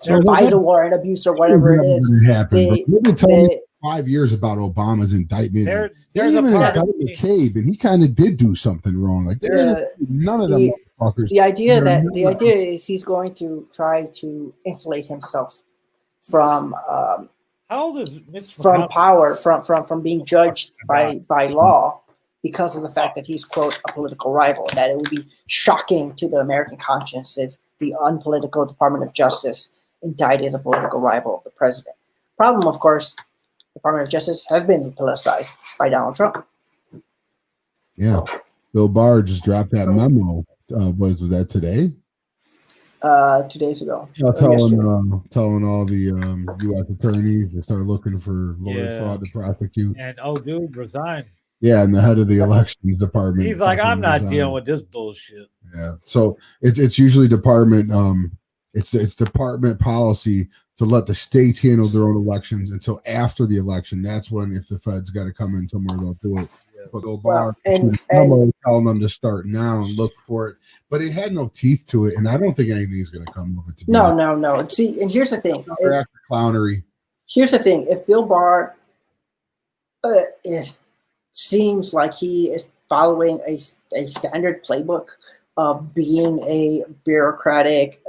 FISA warrant abuse or whatever it is. They've been telling me 5 years about Obama's indictment. There's even indicted McCabe, and he kind of did do something wrong. Like none of them motherfuckers. The idea is he's going to try to insulate himself from how old is Mitch from power, from being judged by law because of the fact that he's, quote, a political rival. That it would be shocking to the American conscience if the unpolitical Department of Justice indicted a political rival of the president. Problem, of course, Department of Justice has been politicized by Donald Trump. Yeah. Bill Barr just dropped that memo. Was that today? 2 days ago. Telling all the U.S. attorneys to start looking for lawyer fraud to prosecute. And dude, resign. Yeah, and the head of the elections department. He's like, I'm not dealing with this bullshit. Yeah. So it's usually department. It's department policy to let the states handle their own elections until after the election. That's when, if the Fed's got to come in somewhere, they'll do it. But Obama telling them to start now and look for it. But it had no teeth to it, and I don't think anything's going to come of it. No. See, and here's the thing. After clownery. Here's the thing. If Bill Barr, it seems like he is following a standard playbook of being a bureaucratic,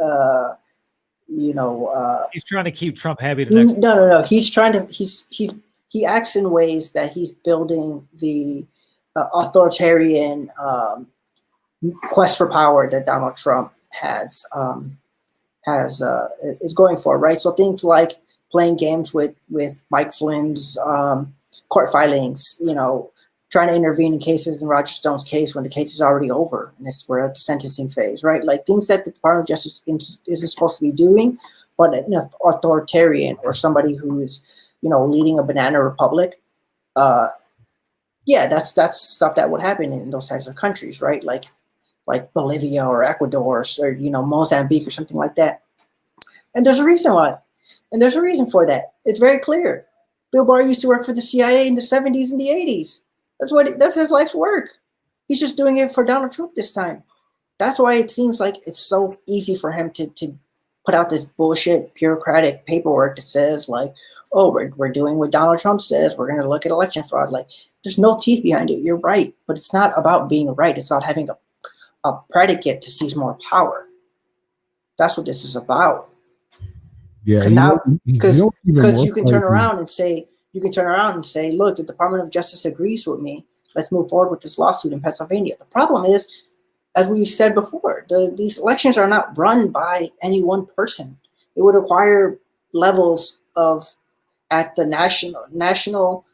he's trying to keep Trump happy. No. He acts in ways that he's building the authoritarian quest for power that Donald Trump is going for, right? So things like playing games with Mike Flynn's court filings, trying to intervene in cases in Roger Stone's case when the case is already over and we're at the sentencing phase, right? Like things that the Department of Justice isn't supposed to be doing, but an authoritarian or somebody who is leading a banana republic, that's stuff that would happen in those types of countries, right? Like Bolivia or Ecuador or Mozambique or something like that. And there's a reason why, and there's a reason for that. It's very clear. Bill Barr used to work for the CIA in the 70s and the 80s. That's his life's work. He's just doing it for Donald Trump this time. That's why it seems like it's so easy for him to put out this bullshit bureaucratic paperwork that says like, oh, we're doing what Donald Trump says. We're going to look at election fraud. Like, there's no teeth behind it. You're right. But it's not about being right. It's about having a predicate to seize more power. That's what this is about. Yeah. Now, because you can turn around and say, look, the Department of Justice agrees with me. Let's move forward with this lawsuit in Pennsylvania. The problem is, as we said before, these elections are not run by any one person. It would require levels of, at the national,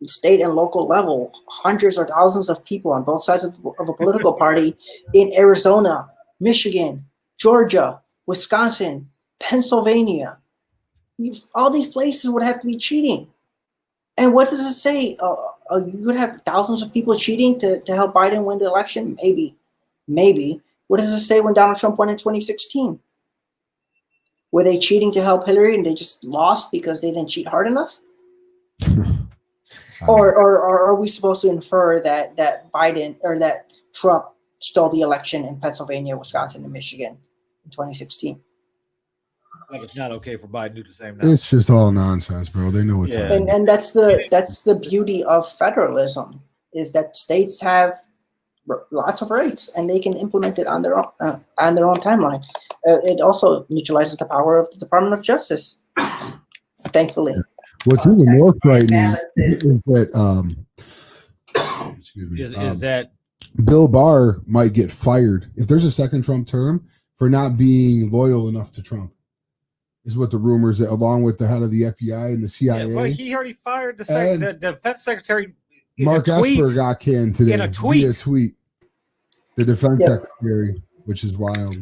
state, and local level, hundreds or thousands of people on both sides of a political party in Arizona, Michigan, Georgia, Wisconsin, Pennsylvania. All these places would have to be cheating. And what does it say? You would have thousands of people cheating to help Biden win the election? Maybe. Maybe. What does it say when Donald Trump won in 2016? Were they cheating to help Hillary and they just lost because they didn't cheat hard enough? Or are we supposed to infer that Biden or that Trump stole the election in Pennsylvania, Wisconsin, and Michigan in 2016? Like it's not okay for Biden to do the same now. It's just all nonsense, bro. They know what's happening. And that's the beauty of federalism, is that states have lots of rights and they can implement it on their own timeline. It also neutralizes the power of the Department of Justice, thankfully. What's even more frightening is that excuse me, Is that Bill Barr might get fired if there's a second Trump term for not being loyal enough to Trump. Is what the rumors, along with the head of the FBI and the CIA. Yeah, well, he already fired the defense secretary. Mark Esper got canned today in a tweet. Via tweet. The defense secretary, which is wild.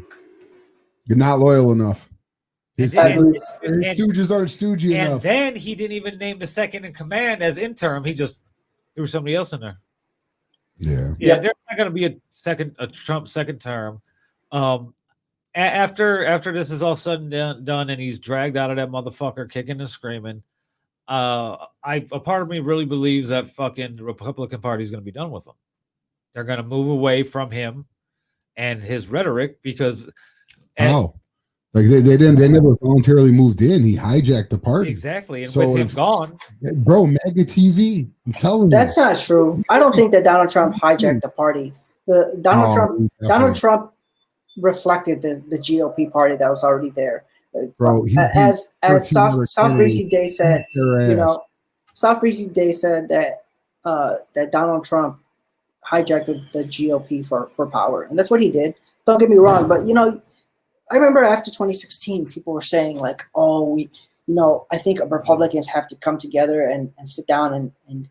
You're not loyal enough. His stooges aren't stoogey enough. And then he didn't even name the second in command as interim. He just threw somebody else in there. Yeah. Yeah, there's not going to be a Trump second term. After this is all said and done, and he's dragged out of that motherfucker, kicking and screaming, a part of me really believes that fucking Republican Party is going to be done with him. They're going to move away from him and his rhetoric because how? Like they never voluntarily moved in. He hijacked the party. Exactly, and with him gone, bro, MAGA TV. I'm telling you, that's not true. I don't think that Donald Trump hijacked the party. Donald Trump reflected the GOP party that was already there. Bro, as South Breezy Day said, South Breezy Day said that that Donald Trump hijacked the GOP for power, and that's what he did. Don't get me wrong, but I remember after 2016, people were saying like, "Oh, I think Republicans have to come together and sit down and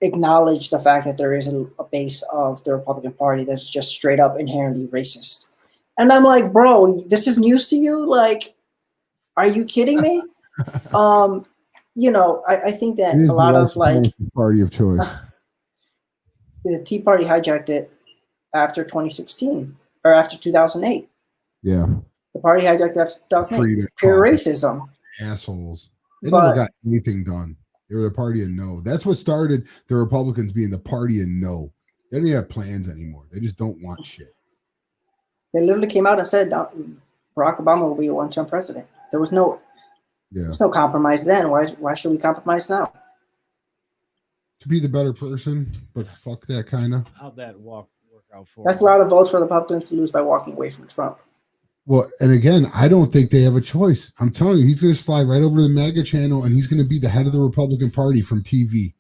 acknowledge the fact that there is a base of the Republican Party that's just straight up inherently racist." And I'm like, bro, this is news to you? Like, are you kidding me? I think that a lot of party of choice. The Tea Party hijacked it after 2016 or after 2008. Yeah. The party hijacked after 2008. Pure racism. Assholes. They never got anything done. They were the party of no. That's what started the Republicans being the party of no. They don't even have plans anymore. They just don't want shit. They literally came out and said Barack Obama will be a one-term president. There was no compromise then. Why should we compromise now? To be the better person, but fuck that kind of. How'd that work out for? That's a lot of votes for the Republicans to lose by walking away from Trump. Well, and again, I don't think they have a choice. I'm telling you, he's going to slide right over to the MAGA channel, and he's going to be the head of the Republican Party from TV.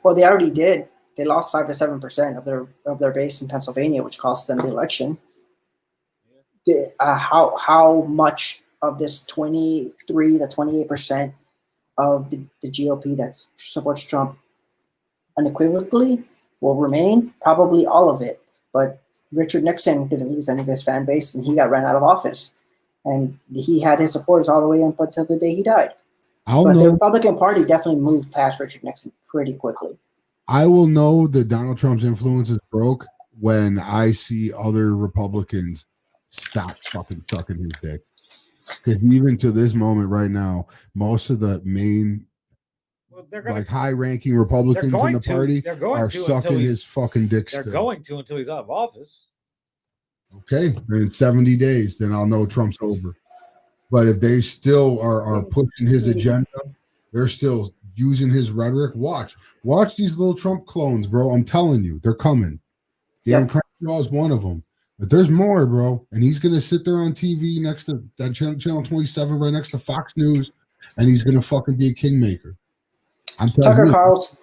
Well, they already did. They lost 5 to 7% of their base in Pennsylvania, which cost them the election. How much of this 23 to 28% of the GOP that supports Trump unequivocally will remain? Probably all of it. But Richard Nixon didn't lose any of his fan base, and he got ran out of office. And he had his supporters all the way up until the day he died. The Republican Party definitely moved past Richard Nixon pretty quickly. I will know that Donald Trump's influence is broke when I see other Republicans stop fucking sucking his dick. Because even to this moment right now, most of the main high-ranking Republicans in the party are sucking his fucking dick still. They're going to until he's out of office. Okay, in 70 days, then I'll know Trump's over. But if they still are pushing his agenda, they're still using his rhetoric. Watch these little Trump clones, bro. I'm telling you, they're coming. Dan Crenshaw is one of them. But there's more, bro. And he's going to sit there on TV next to that channel 27, right next to Fox News, and he's going to fucking be a kingmaker. I'm telling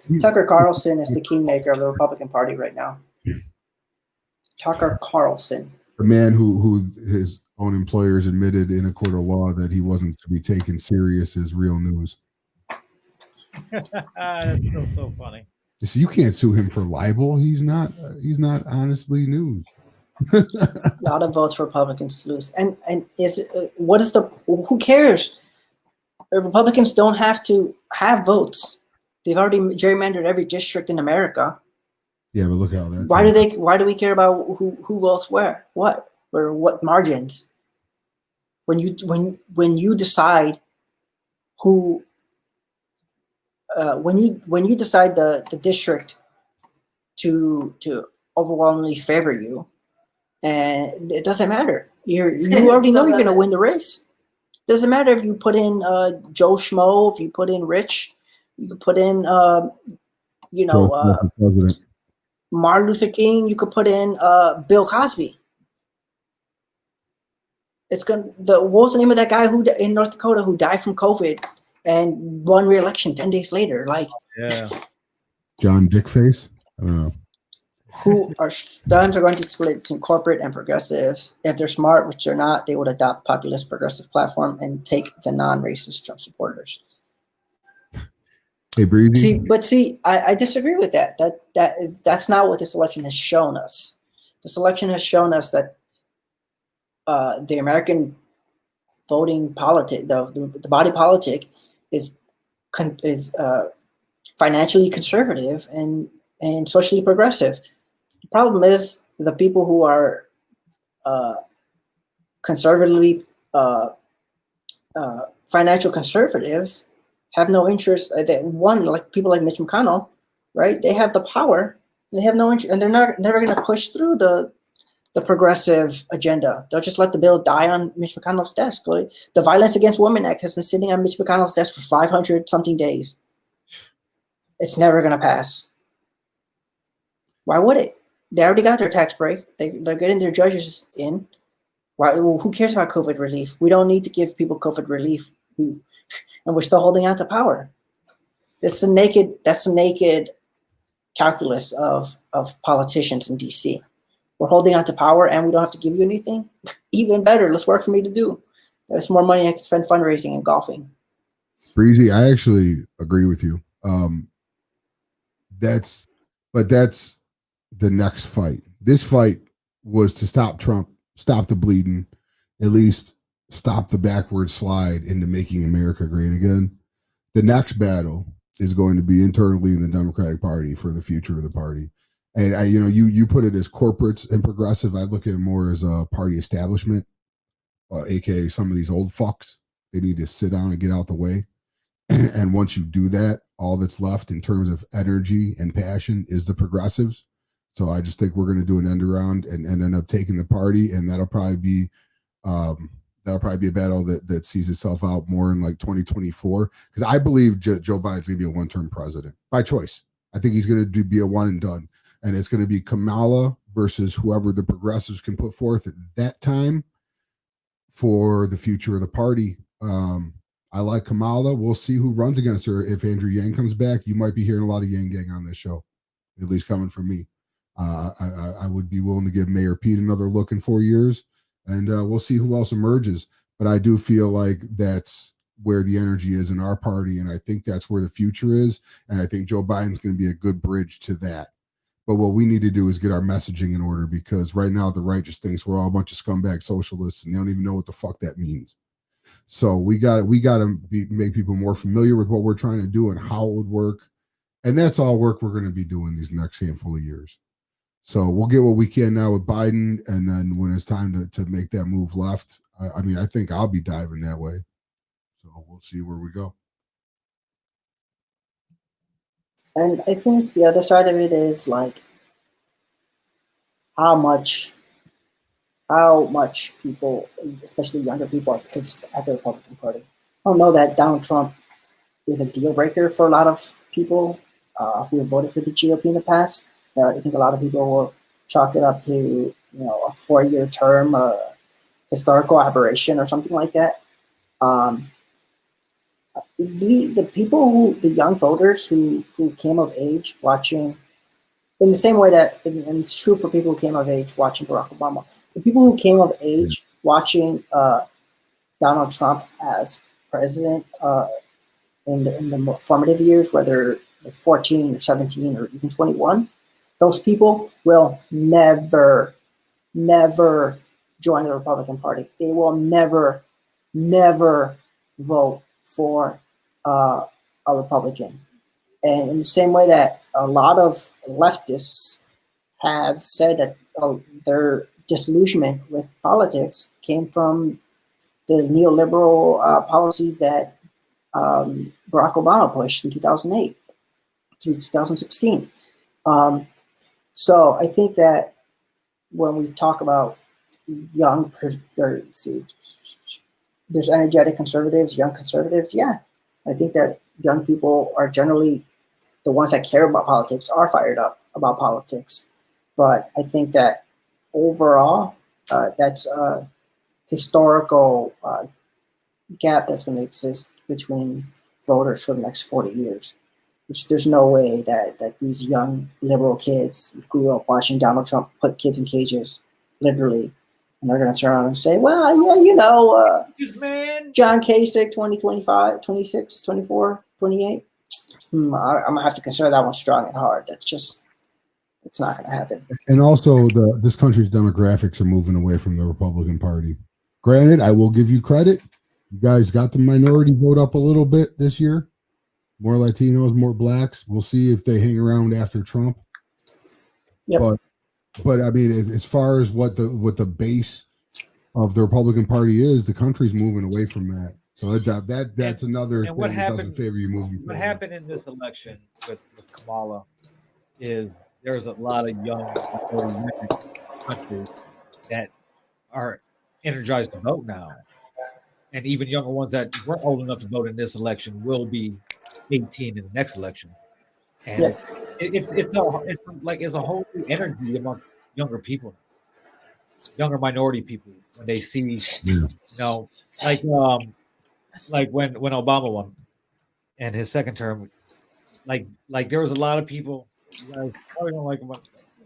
you. Tucker Carlson is the kingmaker of the Republican Party right now. Tucker Carlson. The man who his own employers admitted in a court of law that he wasn't to be taken serious as real news. That's still so funny. So you can't sue him for libel. He's not honestly news. A lot of votes for Republicans to lose. And who cares? The Republicans don't have to have votes. They've already gerrymandered every district in America. Yeah, but look how that. Why do we care about who votes where? What or what margins? When you decide who, when you decide the district to overwhelmingly favor you, and it doesn't matter. You already know you're going to win the race. Doesn't matter if you put in Joe Schmo, if you put in Rich, you can put in Martin Luther King. You could put in Bill Cosby. What was the name of that guy who in North Dakota who died from COVID and won re-election 10 days later? Like, yeah, John Dickface. I don't know. Who are stuns are going to split between corporate and progressives. If they're smart, which they're not, they would adopt populist progressive platform and take the non-racist Trump supporters. Hey, Breezy. I disagree with that. That's not what this election has shown us. This election has shown us that the American voting politic, the body politic, is financially conservative and socially progressive. The problem is the people who are conservatively financial conservatives have no interest. Like people like Mitch McConnell, right? They have the power. They have no interest, and they're never going to push through the progressive agenda. They'll just let the bill die on Mitch McConnell's desk. The Violence Against Women Act has been sitting on Mitch McConnell's desk for 500 something days. It's never going to pass. Why would it? They already got their tax break. They're getting their judges in. Why? Well, who cares about COVID relief? We don't need to give people COVID relief, and we're still holding on to power. That's the naked calculus of politicians in D.C. We're holding on to power, and we don't have to give you anything. Even better. Let's work for me to do. There's more money I can spend fundraising and golfing. Breezy, I actually agree with you. That's the next fight. This fight was to stop Trump, stop the bleeding, at least stop the backward slide into making America great again. The next battle is going to be internally in the Democratic Party for the future of the party. And you put it as corporates and progressive. I look at it more as a party establishment, aka some of these old fucks. They need to sit down and get out the way. And once you do that, all that's left in terms of energy and passion is the progressives. So I just think we're going to do an end around and end up taking the party, and that'll probably be a battle that sees itself out more in like 2024. Because I believe Joe Biden's going to be a one-term president by choice. I think he's going to be a one and done, and it's going to be Kamala versus whoever the progressives can put forth at that time for the future of the party. I like Kamala. We'll see who runs against her. If Andrew Yang comes back, you might be hearing a lot of Yang Gang on this show, at least coming from me. I would be willing to give Mayor Pete another look in 4 years, and we'll see who else emerges. But I do feel like that's where the energy is in our party, and I think that's where the future is, and I think Joe Biden's going to be a good bridge to that. But what we need to do is get our messaging in order, because right now the right just thinks we're all a bunch of scumbag socialists, and they don't even know what the fuck that means. So we got to make people more familiar with what we're trying to do and how it would work. And that's all work we're going to be doing these next handful of years. So we'll get what we can now with Biden. And then when it's time to make that move left, I think I'll be diving that way. So we'll see where we go. And I think the other side of it is like how much people, especially younger people, are pissed at the Republican Party. I don't know that Donald Trump is a deal breaker for a lot of people who have voted for the GOP in the past. I think a lot of people will chalk it up to a 4-year term, historical aberration, or something like that. The young voters who came of age watching, in the same way that, and it's true for people who came of age watching Barack Obama, the people who came of age watching Donald Trump as president in the formative years, whether they're 14 or 17 or even 21, those people will never join the Republican Party. They will never vote for a Republican. And in the same way that a lot of leftists have said that their disillusionment with politics came from the neoliberal policies that Barack Obama pushed in 2008 through 2016. So I think that when we talk about young, there's energetic conservatives, young conservatives. Yeah, I think that young people are generally the ones that care about politics, are fired up about politics. But I think that overall, that's a historical gap that's going to exist between voters for the next 40 years. Which there's no way that these young liberal kids grew up watching Donald Trump put kids in cages, literally, and they're going to turn around and say, well, yeah, John Kasich, 2025, 26, 24, 28. I'm going to have to consider that one strong and hard. It's not going to happen. And also, this country's demographics are moving away from the Republican Party. Granted, I will give you credit. You guys got the minority vote up a little bit this year. More Latinos, more blacks. We'll see if they hang around after Trump. Yep. But I mean, as far as what the base of the Republican Party is, the country's moving away from that. So that's another thing that doesn't favor you moving forward. What happened in this election with Kamala is there's a lot of young people in the country that are energized to vote now. And even younger ones that weren't old enough to vote in this election will be 18 in the next election. And it's a whole new energy among younger people, younger minority people, when they see, like when Obama won and his second term, like there was a lot of people. You guys probably don't like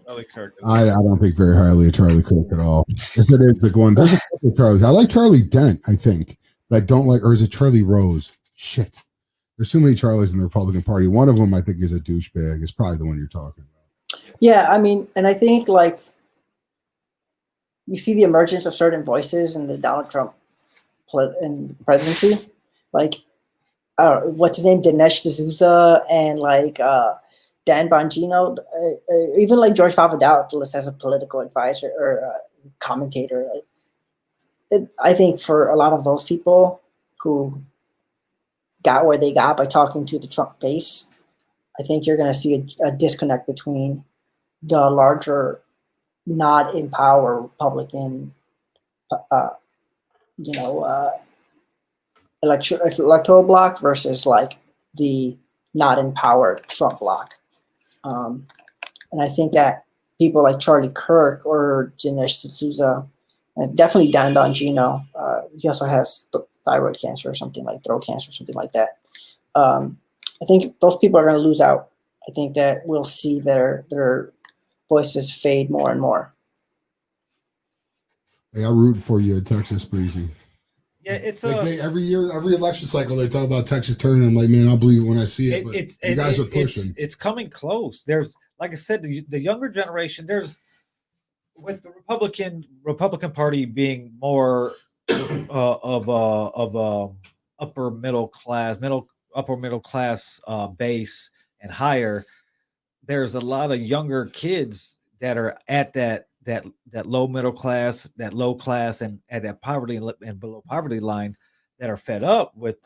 Charlie Kirk. I don't think very highly of Charlie Kirk at all. If it is the one, there's a couple of Charlies. I like Charlie Dent, I think, but I don't like, or is it Charlie Rose? Shit. There's too many Charlies in the Republican Party. One of them, I think, is a douchebag. It's probably the one you're talking about. Yeah, I mean, and I think like you see the emergence of certain voices in the Donald Trump presidency, like what's his name, Dinesh D'Souza, and like Dan Bongino, even like George Papadopoulos as a political advisor or commentator. I think for a lot of those people who got where they got by talking to the Trump base, I think you're going to see a disconnect between the larger, not in power Republican, electoral bloc versus like the not in power Trump bloc. And I think that people like Charlie Kirk or Dinesh D'Souza, and definitely Dan Bongino, he also has thyroid cancer or something, like throat cancer or something like that. I think those people are going to lose out. I think that we'll see their voices fade more and more. Hey, I root for you at Texas, Breezy. Yeah, it's like every year, every election cycle, they talk about Texas turning. I'm like, man, I'll believe it when I see it. But you guys are pushing. It's coming close. There's, like I said, the younger generation. There's, with the Republican Party being more of upper middle class base and higher. There's a lot of younger kids that are at that low middle class, that low class, and at that poverty and below poverty line, that are fed up with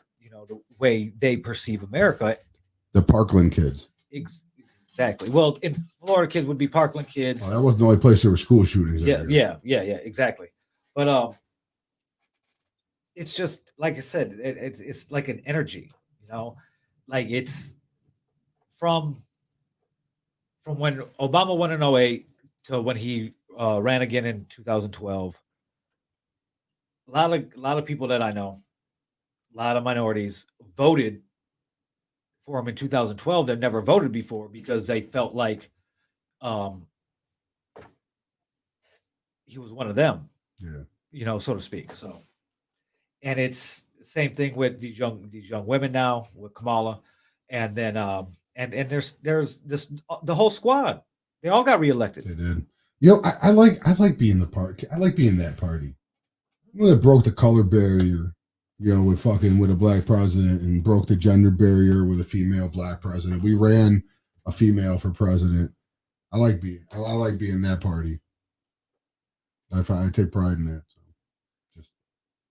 the way they perceive America. The Parkland kids. Exactly. Well, in Florida, kids would be Parkland kids. Oh, that wasn't the only place there were school shootings. Yeah, exactly. But it's just like I said, it's like an energy, like it's from when Obama won in 2008 to when he ran again in 2012. A lot of people that I know, a lot of minorities voted for him in 2012 that never voted before because they felt like he was one of them, so to speak. So, and it's the same thing with these young women now with Kamala, and then and there's this the whole squad. They all got reelected. They did. I like being the party. I like being that party. When it broke the color barrier, with a black president, and broke the gender barrier with a female black president. We ran a female for president. I like being that party. I take pride in that. So just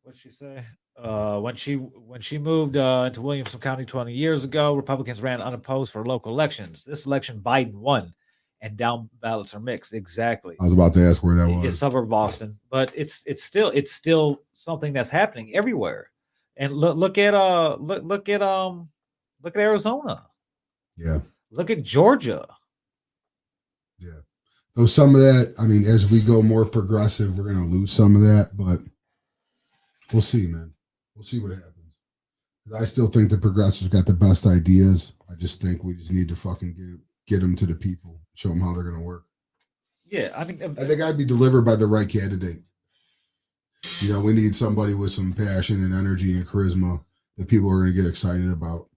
What'd she say? When she moved into Williamson County 20 years ago, Republicans ran unopposed for local elections. This election, Biden won, and down ballots are mixed. Exactly. I was about to ask where that It's was. suburb of Boston, but it's still something that's happening everywhere. And look at Arizona. Yeah. Look at Georgia. Yeah. So some of that, I mean, as we go more progressive, we're going to lose some of that, but we'll see, man. We'll see what happens. 'Cause I still think the progressives got the best ideas. I just think we just need to fucking get them to the people, show them how they're going to work. Yeah, I mean, they got to be delivered by the right candidate. You know, we need somebody with some passion and energy and charisma that people are going to get excited about.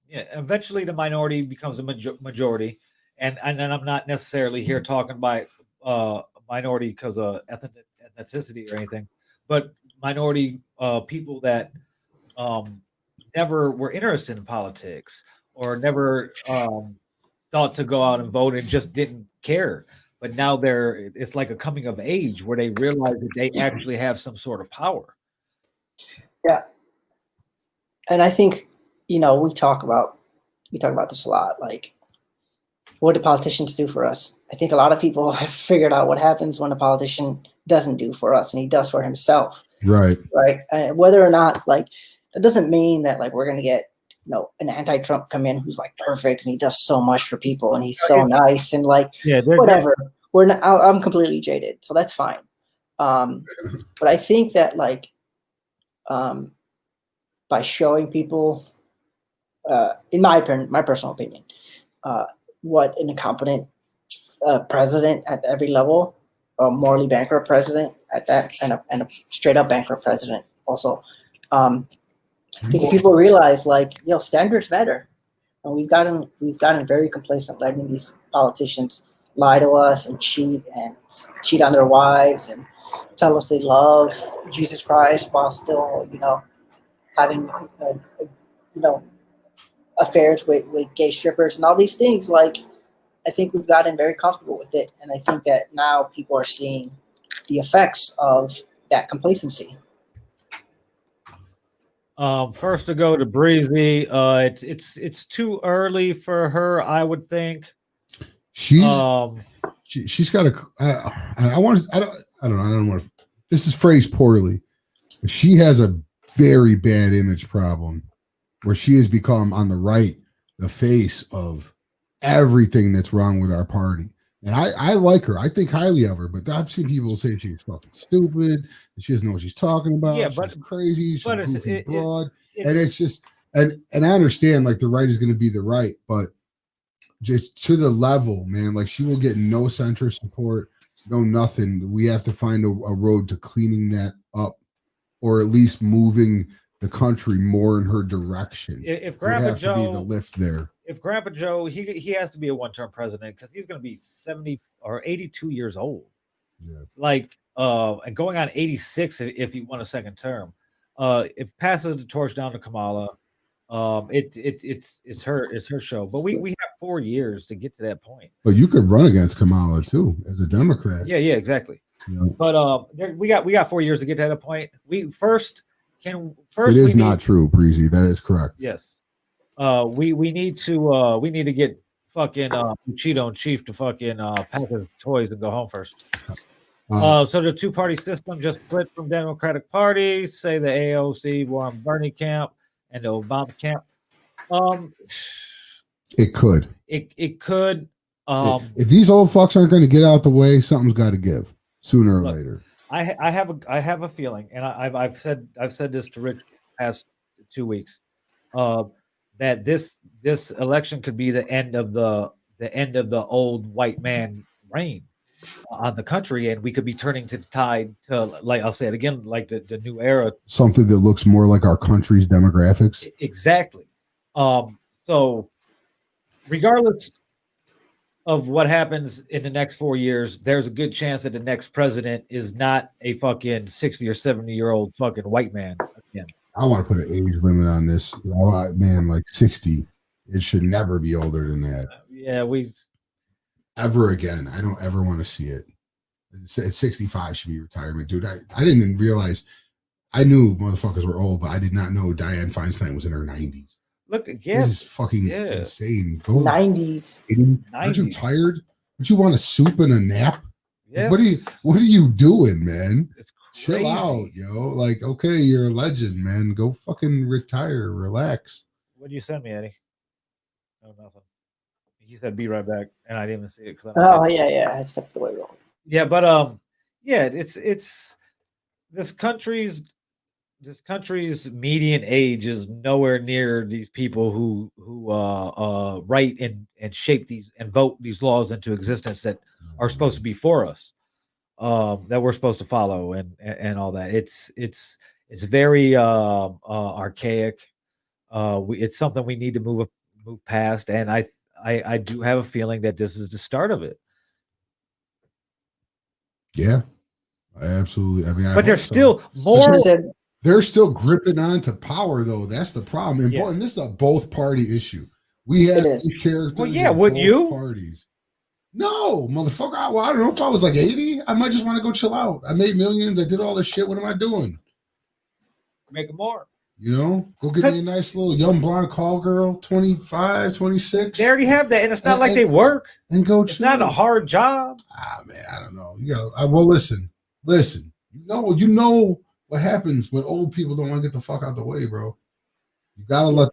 Yeah, eventually the minority becomes a majority, and I'm not necessarily here talking by minority because of ethnicity or anything, but minority people that never were interested in politics or never thought to go out and vote and just didn't care. But now it's like a coming of age where they realize that they actually have some sort of power. Yeah. And I think, we talk about this a lot. Like, what do politicians do for us? I think a lot of people have figured out what happens when a politician doesn't do for us and he does for himself. Right. Right. And whether or not, like, that doesn't mean that, like, we're going to get, an anti-Trump come in who's like perfect and he does so much for people and he's so nice and like, whatever. We're not, I'm completely jaded, so that's fine. But I think that, like, by showing people, in my personal opinion, what an incompetent president at every level, a morally bankrupt president at that, and a straight up bankrupt president also. I think if people realize, like, standards matter, and we've gotten very complacent letting these politicians lie to us and cheat on their wives and tell us they love Jesus Christ while still, having affairs with gay strippers and all these things. Like, I think we've gotten very comfortable with it, and I think that now people are seeing the effects of that complacency. First to go to Breezy. It's too early for her, I would think. She's got a. I don't want to. This is phrased poorly. She has a very bad image problem, where she has become on the right the face of everything that's wrong with our party. And I like her. I think highly of her, but I've seen people say she's fucking stupid. She doesn't know what she's talking about. Yeah, she's crazy. She's a goofy broad. And it's just, and I understand, like, the right is going to be the right, but just to the level, man, like, she will get no centrist support, no nothing. We have to find a road to cleaning that up, or at least moving the country more in her direction. If Grandpa Joe, to be the lift there. If Grandpa Joe, he has to be a one-term president because he's going to be 70 or 82 years old. Yeah. Like, and going on 86 if he won a second term. If passes the torch down to Kamala, it's her show. But we have 4 years to get to that point. But you could run against Kamala too as a Democrat. Yeah, exactly. Yeah. But we got 4 years to get to that point. It is not true, Breezy. That is correct. Yes. We need to get fucking Cheeto and Chief to fucking pack his toys and go home first. So the two-party system just split from Democratic Party, say the AOC Warren Bernie camp and the Obama camp. It could. It could. If these old fucks aren't going to get out the way, something's got to give sooner or later. I have a feeling, and I've said this to Rick the past 2 weeks, that this election could be the end of the old white man reign on the country, and we could be turning to the tide to, like, I'll say it again, like the new era, something that looks more like our country's demographics. Exactly. So regardless of what happens in the next 4 years, there's a good chance that the next president is not a fucking 60 or 70-year-old fucking white man again. I want to put an age limit on this. Man, like 60. It should never be older than that. Yeah, ever again. I don't ever want to see it. At 65 should be retirement, dude. I didn't even realize. I knew motherfuckers were old, but I did not know Dianne Feinstein was in her 90s. Look, It yeah, is fucking insane. Go 90s. Aren't you tired? Would you want a soup and a nap? Yes. What are you doing, man? It's Chill crazy. out, yo. Like, okay, you're a legend, man. Go fucking retire, relax. What did you send me, Eddie? No, nothing. He said, "Be right back," and I didn't even see it because. Oh yeah, I stepped away wrong. Yeah, but yeah, it's this country's median age is nowhere near these people who write and shape these and vote these laws into existence that are supposed to be for us, that we're supposed to follow and all that. It's very archaic. It's something we need to move past, and I do have a feeling that this is the start of it. Yeah, absolutely. I mean, but there's still more. They're still gripping on to power, though. That's the problem. And this is a both party issue. We have these characters. Well, yeah, would you? Parties. No, motherfucker. Well, I don't know if I was like 80. I might just want to go chill out. I made millions. I did all this shit. What am I doing? Making more. You know, go get me a nice little young blonde call girl, 25, 26. They already have that, and it's not like they work. And go. It's not a hard job. Ah, man, I don't know. You got. Well, listen. You know what happens when old people don't want to get the fuck out the way, bro. You gotta let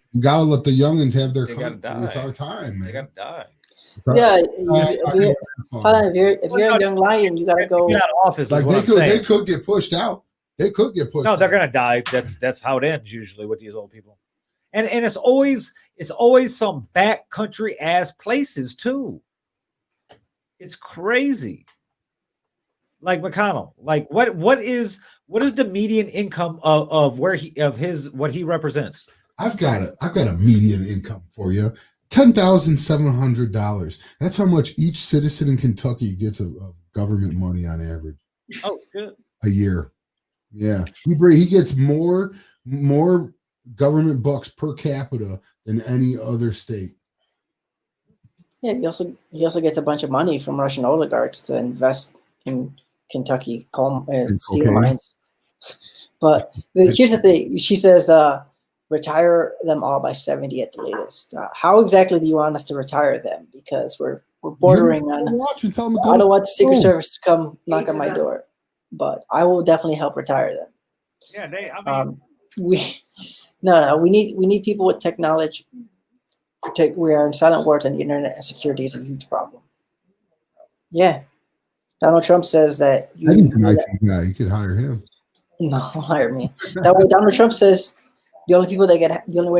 the youngins have their. They gotta die. It's our time, man. They gotta die. Yeah, if you're a young lion, you gotta go. Get out of office. Like they could get pushed out. They could get pushed. No, they're out. gonna die. That's how it ends usually with these old people, and it's always some backcountry ass places too. It's crazy. Like McConnell, like what is the median income of what he represents? I've got a median income for you. $10,700. That's how much each citizen in Kentucky gets of government money on average. Oh, good. A year. Yeah. He gets more government bucks per capita than any other state. Yeah, he also gets a bunch of money from Russian oligarchs to invest in Kentucky coal steel mines. But here's the thing. She says retire them all by 70 at the latest. How exactly do you want us to retire them? Because we're bordering on. I don't want the Secret Service to come knock on my door, but I will definitely help retire them. Yeah, we need people with tech knowledge. We are in silent wars, and the internet and security is a huge problem. Yeah, Donald Trump says that. I think he's an IT guy. You could hire him. No, hire me. That way, Donald Trump says the only way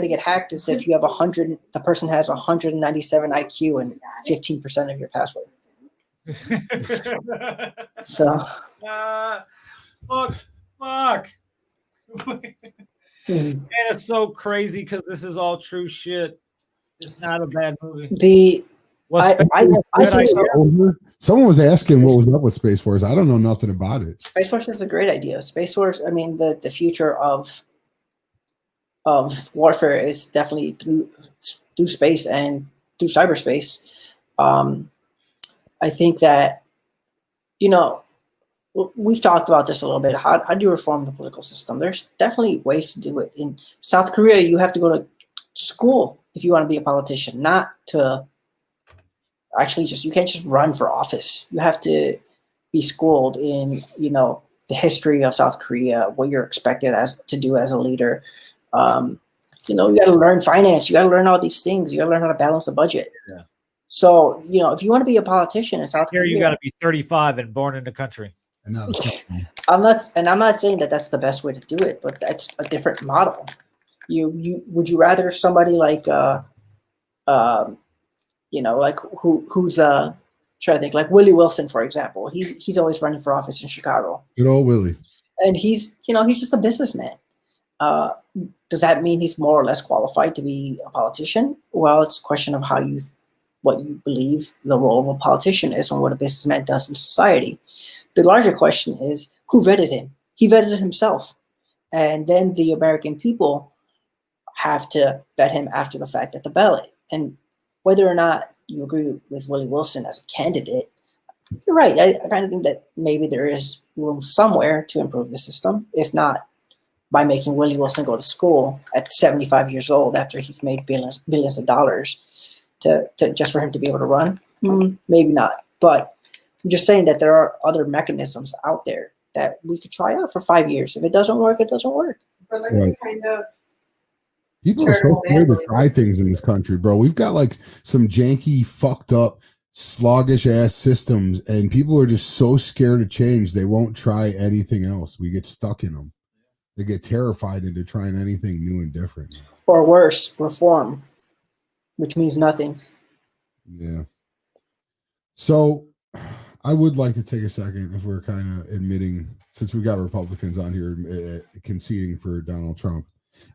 to get hacked is if you have 100. The person has 197 IQ and 15% of your password. So. Fuck. And it's so crazy because this is all true shit. It's not a bad movie. Someone was asking what was up with Space Force. I don't know nothing about it. Space Force is a great idea. Space Force, I mean, the future of warfare is definitely through space and through cyberspace. I think that, we've talked about this a little bit. How do you reform the political system? There's definitely ways to do it. In South Korea, you have to go to school if you want to be a politician, not to actually you can't just run for office. You have to be schooled in, the history of South Korea, what you're expected to do as a leader. You got to learn finance. You got to learn all these things. You got to learn how to balance the budget. Yeah. So, if you want to be a politician in South Korea, you got to be 35 and born in the country. I'm not saying that that's the best way to do it, but that's a different model. Would you rather somebody like who's trying to think, like Willie Wilson, for example. He's always running for office in Chicago. Good old Willie. And he's just a businessman. Does that mean he's more or less qualified to be a politician? Well, it's a question of what you believe the role of a politician is and what a businessman does in society. The larger question is, who vetted him? He vetted himself. And then the American people have to vet him after the fact at the ballot. And whether or not you agree with Willie Wilson as a candidate, you're right. I kind of think that maybe there is room somewhere to improve the system, if not by making Willie Wilson go to school at 75 years old after he's made billions of dollars to just for him to be able to run. Maybe not. But I'm just saying that there are other mechanisms out there that we could try out for 5 years. If it doesn't work, it doesn't work. But like Right. kind of People are so scared to try things in this country, bro. We've got like some janky, fucked up, sluggish ass systems, and people are just so scared to change they won't try anything else. We get stuck in them. They get terrified into trying anything new and different. Or worse, reform, which means nothing. Yeah. So I would like to take a second, if we're kind of admitting, since we've got Republicans on here conceding for Donald Trump,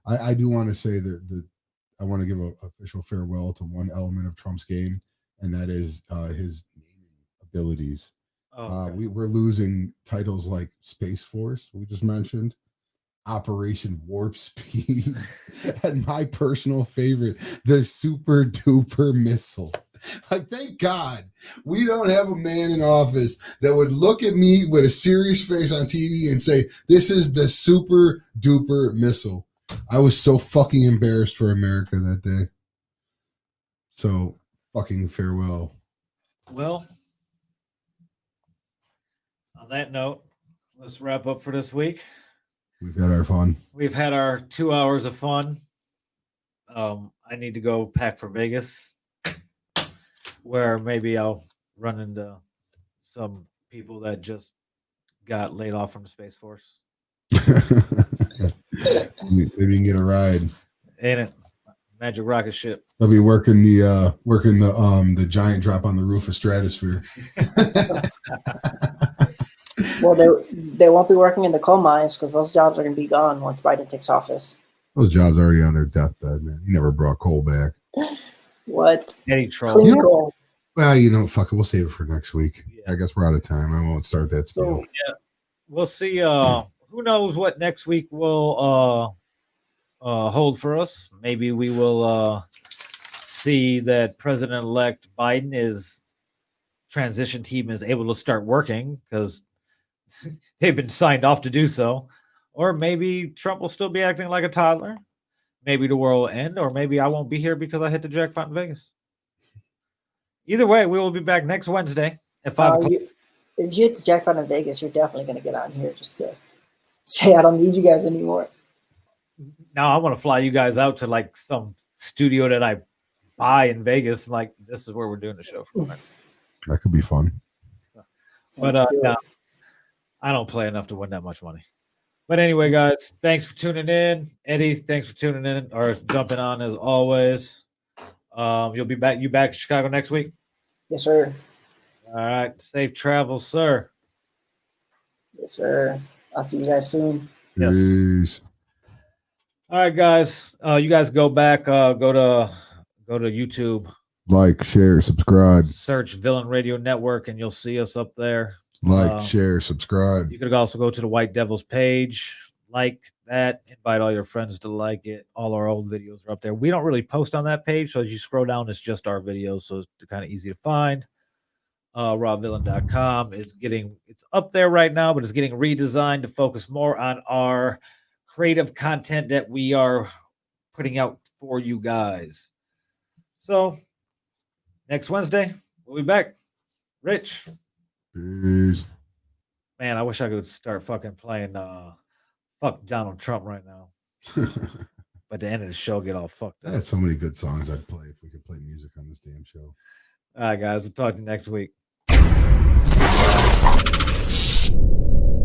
I do want to say that I want to give an official farewell to one element of Trump's game, and that is his naming abilities. We're losing titles like Space Force, we just mentioned, Operation Warp Speed, and my personal favorite, the Super Duper Missile. Like, thank God we don't have a man in office that would look at me with a serious face on TV and say, this is the Super Duper Missile. I was so fucking embarrassed for America that day. So, fucking farewell. Well, on that note, let's wrap up for this week. We've had our fun. We've had our 2 hours of fun. I need to go pack for Vegas, where maybe I'll run into some people that just got laid off from the Space Force. Maybe you can get a ride. Ain't it? Magic rocket ship. They'll be working the giant drop on the roof of Stratosphere. Well, they won't be working in the coal mines because those jobs are going to be gone once Biden takes office. Those jobs are already on their deathbed, man. He never brought coal back. What? Any troll? Clean coal. Well, fuck it. We'll save it for next week. Yeah. I guess we're out of time. I won't start that spiel. So, yeah, we'll see. Who knows what next week will hold for us? Maybe we will see that President-elect Biden transition team is able to start working because they've been signed off to do so. Or maybe Trump will still be acting like a toddler. Maybe the world will end, or maybe I won't be here because I hit the jackpot in Vegas. Either way, we will be back next Wednesday at 5 o'clock. If you hit the jackpot in Vegas, you're definitely going to get on here just to say I don't need you guys anymore. Now I want to fly you guys out to like some studio that I buy in Vegas. Like, this is where we're doing the show from. That could be fun. But I don't play enough to win that much money. But anyway, guys, thanks for tuning in. Eddie, thanks for tuning in or jumping on as always. You'll be back. You back in Chicago next week? Yes, sir. All right. Safe travel, sir. Yes, sir. I'll see you guys soon. Yes. Peace. All right, guys. You guys go back. Go to YouTube. Like, share, subscribe. Search Villain Radio Network, and you'll see us up there. Like, share, subscribe. You could also go to the White Devils page, like that, invite all your friends to like it. All our old videos are up there. We don't really post on that page, so as you scroll down, it's just our videos, so it's kind of easy to find. Rawvillain.com it's up there right now, but it's getting redesigned to focus more on our creative content that we are putting out for you guys. So next Wednesday, we'll be back. Rich. Peace. Man, I wish I could start fucking playing fuck Donald Trump right now. But at the end of the show, get all fucked up. I had so many good songs I'd play if we could play music on this damn show. All right, guys. We'll talk to you next week.